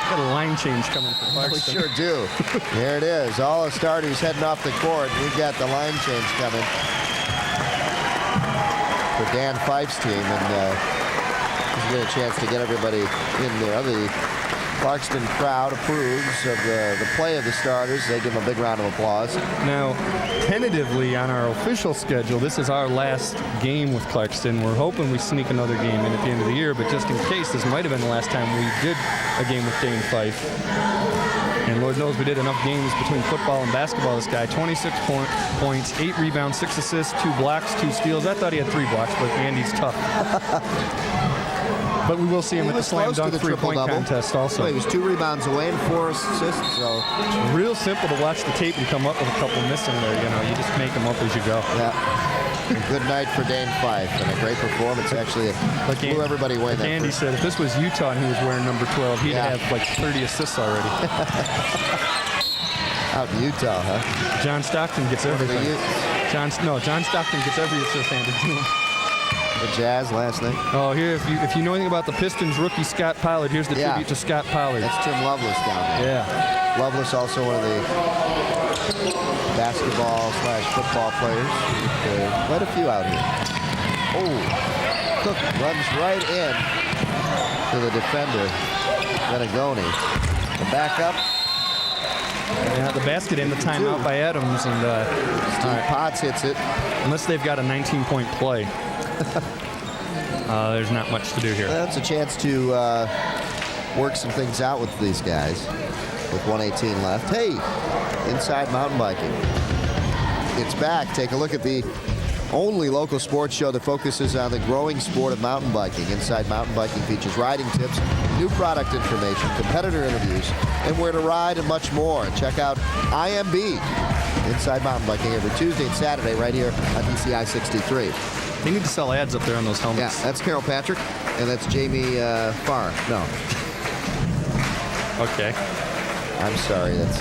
Got a line change coming for Clarkston. We sure do. There it is. All the starters heading off the court. We've got the line change coming for Dan Fife's team. And he's get a chance to get everybody in there. The Clarkston crowd approves of the play of the starters. They give them a big round of applause. Now, tentatively on our official schedule, this is our last game with Clarkston. We're hoping we sneak another game in at the end of the year, but just in case, this might have been the last time we did a game with Dane Fife. And Lord knows we did enough games between football and basketball. This guy, 26 points, 8 rebounds, 6 assists, 2 blocks, 2 steals. I thought he had 3 blocks, but Andy's tough. But we will see him He at the was slam close to dunk the three-point triple-double. contest also. Well, he was 2 rebounds away and 4 assists, so. Real simple to watch the tape and come up with a couple missing there. You know, you just make them up as you go. Yeah. A good night for Dane Fife and a great performance. Actually, it blew everybody away. Like Andy said, if this was Utah and he was wearing number 12, he'd have like 30 assists already. Out in Utah, huh? John Stockton gets everything. John Stockton gets every assist handed to him. The Jazz last night. Oh, here, if you know anything about the Pistons rookie Scott Pollard, here's the tribute to Scott Pollard. That's Tim Lovelace down there. Yeah. Lovelace, also one of the basketball/football players. Quite a few out here. Oh, Cook runs right in to the defender, Renegoni. The backup. Yeah, the basket in the timeout by Adams, and Steve Potts hits it. Unless they've got a 19-point play, there's not much to do here. That's a chance to work some things out with these guys with 1:18 left. Hey, Inside Mountain Biking. It's back. Take a look at the only local sports show that focuses on the growing sport of mountain biking. Inside Mountain Biking features riding tips, new product information, competitor interviews, and where to ride and much more. And check out IMB, Inside Mountain Biking, every Tuesday and Saturday right here on TCI 63. They need to sell ads up there on those helmets. Yeah, that's Carol Patrick, and that's Jamie Farr. No. Okay. I'm sorry, that's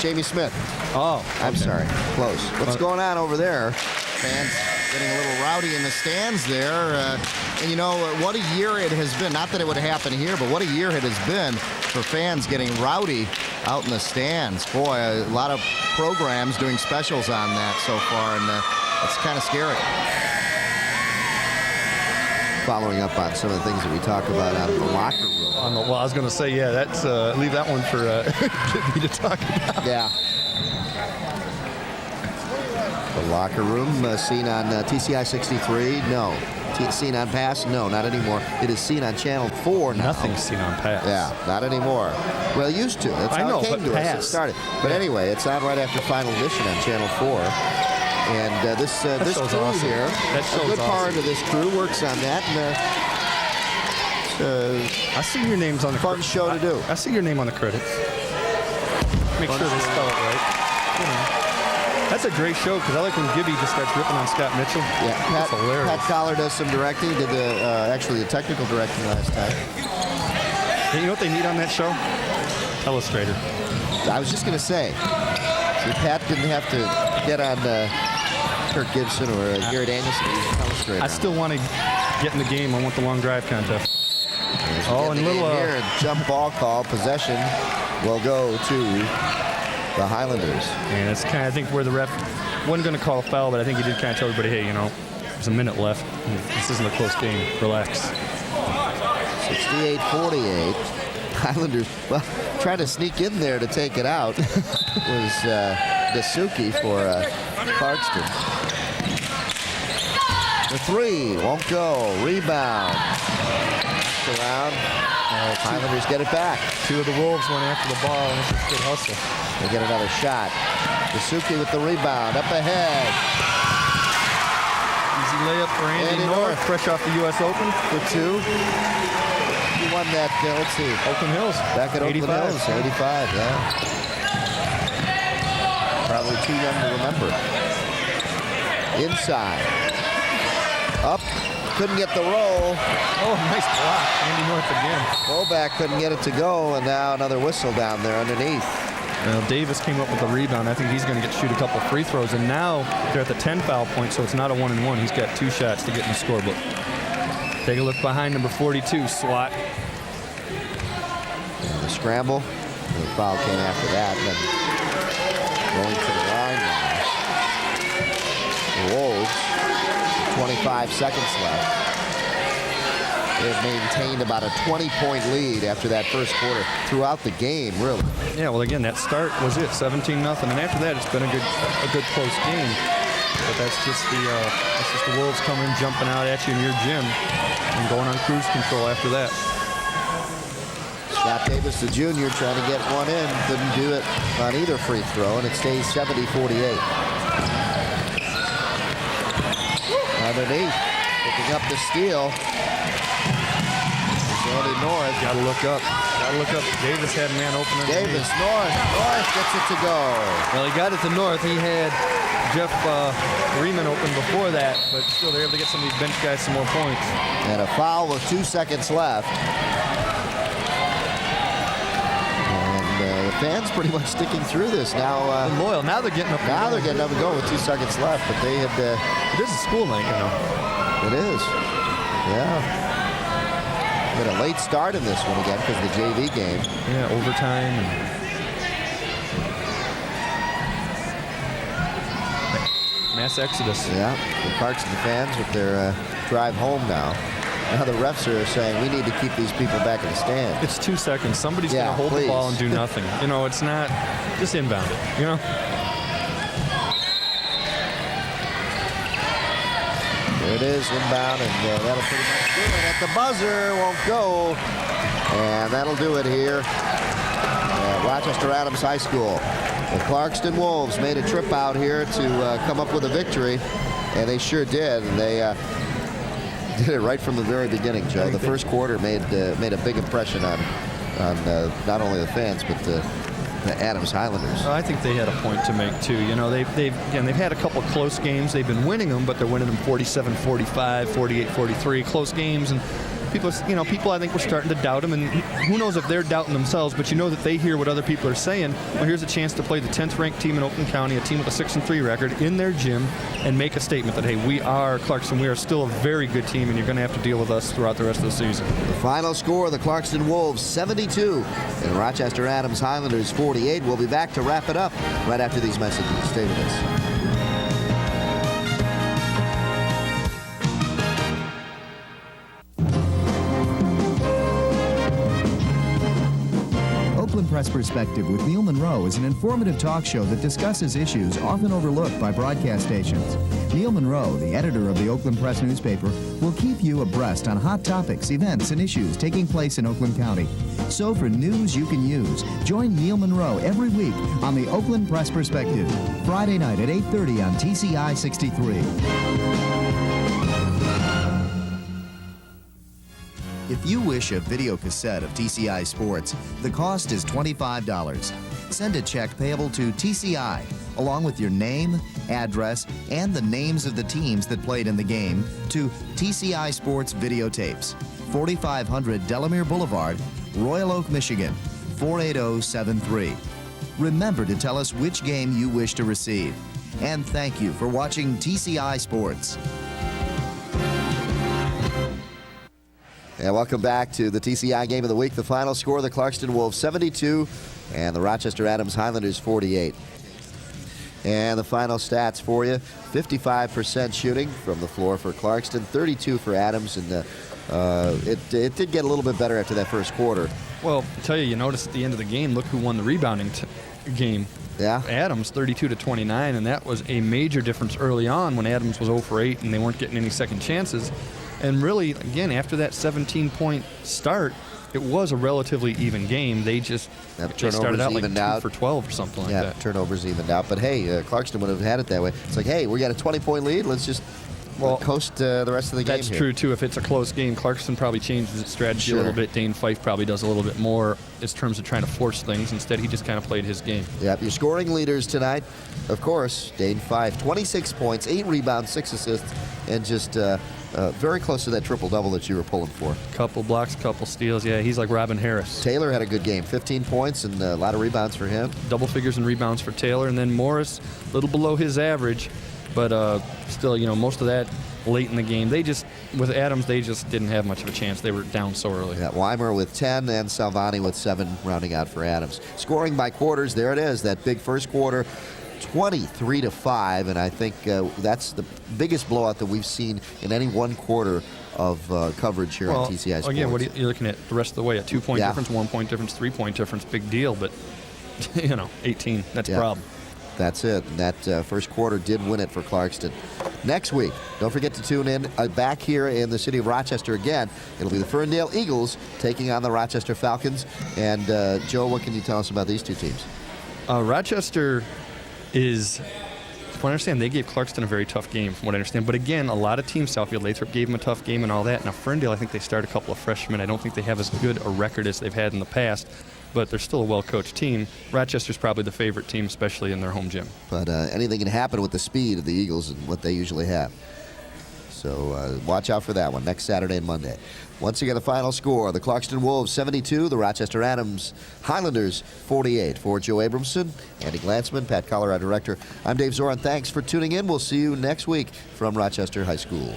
Jamie Smith. Oh, okay. I'm sorry, close. What's going on over there? Fans getting a little rowdy in the stands there. And you know, what a year it has been. Not that it would happen here, but what a year it has been for fans getting rowdy out in the stands. Boy, a lot of programs doing specials on that so far, and it's kind of scary. Following up on some of the things that we talk about out of the locker room. Well, I was going to say, yeah, that's leave that one for me to talk about. Yeah. The locker room seen on TCI 63? No. Seen on Pass? No, not anymore. It is seen on Channel 4 now. Nothing's seen on Pass. Yeah, not anymore. Well, it used to. That's how it came to us. It started. But anyway, it's on right after Final Edition on Channel 4. And this crew awesome. here, a good part of this crew works on that. And, I see your names on the fun show to do. I see your name on the credits. Make sure they spell it right. You know. That's a great show because I like when Gibby just starts ripping on Scott Mitchell. Yeah, that's hilarious. Pat Collar does some directing. Did actually the technical directing last time. Hey, you know what they need on that show? Illustrator. I was just gonna say, see, Pat didn't have to get on Kirk Gibson or Gary Danielson. He's an illustrator. I still want to get in the game. I want the long drive contest. Oh, and little here, and jump ball call, possession will go to the Highlanders. And it's kind of, I think, where the ref wasn't going to call a foul, but I think he did kind of tell everybody, hey, you know, there's a minute left. This isn't a close game. Relax. 68-48. Highlanders, well, trying to sneak in there to take it out was Dasuki for Clarkston. The three won't go. Rebound. Around. Highlanders get it back. Two of the Wolves went after the ball, and it's just good hustle. They get another shot. Dasuki with the rebound. Up ahead. Easy layup for Andy North, fresh off the U.S. Open. For two. He won that, let's see. Oakland Hills. Back at Oakland Hills, 85, yeah. Probably too young to remember. Inside. Up. Couldn't get the roll. Oh, nice block. Andy North again. Rollback couldn't get it to go, and now another whistle down there underneath. Well, Davis came up with the rebound. I think he's going to shoot a couple free throws, and now they're at the 10 foul point, so it's not a 1-and-1. He's got 2 shots to get in the scorebook. Take a look behind number 42, Swat. And the scramble. The foul came after that, and then going to the line now. The Wolves. 25 seconds left. They've maintained about a 20-point lead after that first quarter throughout the game, really. Yeah, well, again, that start was it, 17-0, and after that, it's been a good close game. But that's just the Wolves coming, jumping out at you in your gym, and going on cruise control after that. Scott Davis, the junior, trying to get one in, couldn't do it on either free throw, and it stays 70-48. Underneath, picking up the steal. Sandy North. Got to look up. Got to look up. Davis had a man open. Davis, North gets it to go. Well, he got it to North. He had Jeff Riemann open before that, but still they're able to get some of these bench guys some more points. And a foul with 2 seconds left. And the fans pretty much sticking through this now. Loyal. Now they're getting up. Now they're getting up and going with 2 seconds left, but they had. It is a school night, you know. It is. Yeah. We had a late start in this one again because of the JV game. Yeah, overtime. And mass exodus. Yeah, the Clarkston fans with their drive home now. Now the refs are saying we need to keep these people back in the stand. It's 2 seconds. Somebody's going to hold the ball and do nothing. You know, it's not just inbound it, you know? There it is, inbound, and that'll pretty much do it. At the buzzer, won't go. And that'll do it here at Rochester Adams High School. The Clarkston Wolves made a trip out here to come up with a victory, and they sure did. And they did it right from the very beginning, Joe. The first quarter made a big impression on not only the fans, but the Adams Highlanders. I think they had a point to make too. You know, they've had a couple close games. They've been winning them, but they're winning them 47-45, 48-43, close games. And people I think were starting to doubt them. And who knows if they're doubting themselves? But you know that they hear what other people are saying. Well, here's a chance to play the 10th ranked team in Oakland County, a team with a 6-3 record, in their gym, and make a statement that, hey, we are Clarkston. We are still a very good team, and you're going to have to deal with us throughout the rest of the season. The final score: the Clarkston Wolves 72 and Rochester Adams Highlanders 48. We'll be back to wrap it up right after these messages. Stay with us. Oakland Press Perspective with Neil Monroe is an informative talk show that discusses issues often overlooked by broadcast stations. Neil Monroe, the editor of the Oakland Press newspaper, will keep you abreast on hot topics, events, and issues taking place in Oakland County. So for news you can use, join Neil Monroe every week on the Oakland Press Perspective, Friday night at 8:30 on TCI 63. If you wish a video cassette of TCI Sports, the cost is $25. Send a check payable to TCI, along with your name, address, and the names of the teams that played in the game, to TCI Sports Videotapes, 4500 Delamere Boulevard, Royal Oak, Michigan, 48073. Remember to tell us which game you wish to receive. And thank you for watching TCI Sports. And welcome back to the TCI Game of the Week. The final score: the Clarkston Wolves 72 and the Rochester Adams Highlanders 48. And the final stats for you: 55% shooting from the floor for Clarkston, 32 for Adams, and it did get a little bit better after that first quarter. Well, I tell you, you notice at the end of the game, look who won the rebounding game. Yeah. Adams, 32-29, and that was a major difference early on when Adams was 0 for 8 and they weren't getting any second chances. And really, again, after that 17-point start, it was a relatively even game. They started out like 2 for 12 or something like that. Yeah, turnovers evened out. But hey, Clarkston would have had it that way. It's like, hey, we got a 20-point lead. Let's just coast the rest of the game. That's here. true, too. If it's a close game, Clarkston probably changes its strategy a little bit. Dane Fife probably does a little bit more in terms of trying to force things. Instead, he just kind of played his game. Yep, your scoring leaders tonight, of course, Dane Fife, 26 points, 8 rebounds, 6 assists, and just very close to that triple-double that you were pulling for. Couple blocks, couple steals. Yeah, he's like Robin Harris. Taylor had a good game, 15 points and a lot of rebounds for him. Double figures in rebounds for Taylor. And then Morris, a little below his average, but still, most of that late in the game. With Adams, they just didn't have much of a chance. They were down so early. Yeah, Weimer with 10 and Salvani with 7 rounding out for Adams. Scoring by quarters, there it is, that big first quarter. 23-5, and I think that's the biggest blowout that we've seen in any one quarter of coverage here on TCI Sports. Again, what are you looking at the rest of the way? A 2-point difference, 1-point difference, 3-point difference, big deal, but 18, that's a problem. That's it. And that first quarter did win it for Clarkston. Next week, don't forget to tune in back here in the city of Rochester again. It'll be the Ferndale Eagles taking on the Rochester Falcons. And Joe, what can you tell us about these two teams? Rochester is from what I understand, they gave Clarkston a very tough game, from what I understand. But again, a lot of teams, Southfield Lathrop gave them a tough game and all that. Now, Ferndale, I think they start a couple of freshmen. I don't think they have as good a record as they've had in the past, but they're still a well-coached team. Rochester's probably the favorite team, especially in their home gym. But anything can happen with the speed of the Eagles and what they usually have. So watch out for that one next Saturday and Monday. Once again, the final score, the Clarkston Wolves 72, the Rochester Adams Highlanders 48. For Joe Abramson, Andy Glansman, Pat Collar, our director, I'm Dave Zoran. Thanks for tuning in. We'll see you next week from Rochester High School.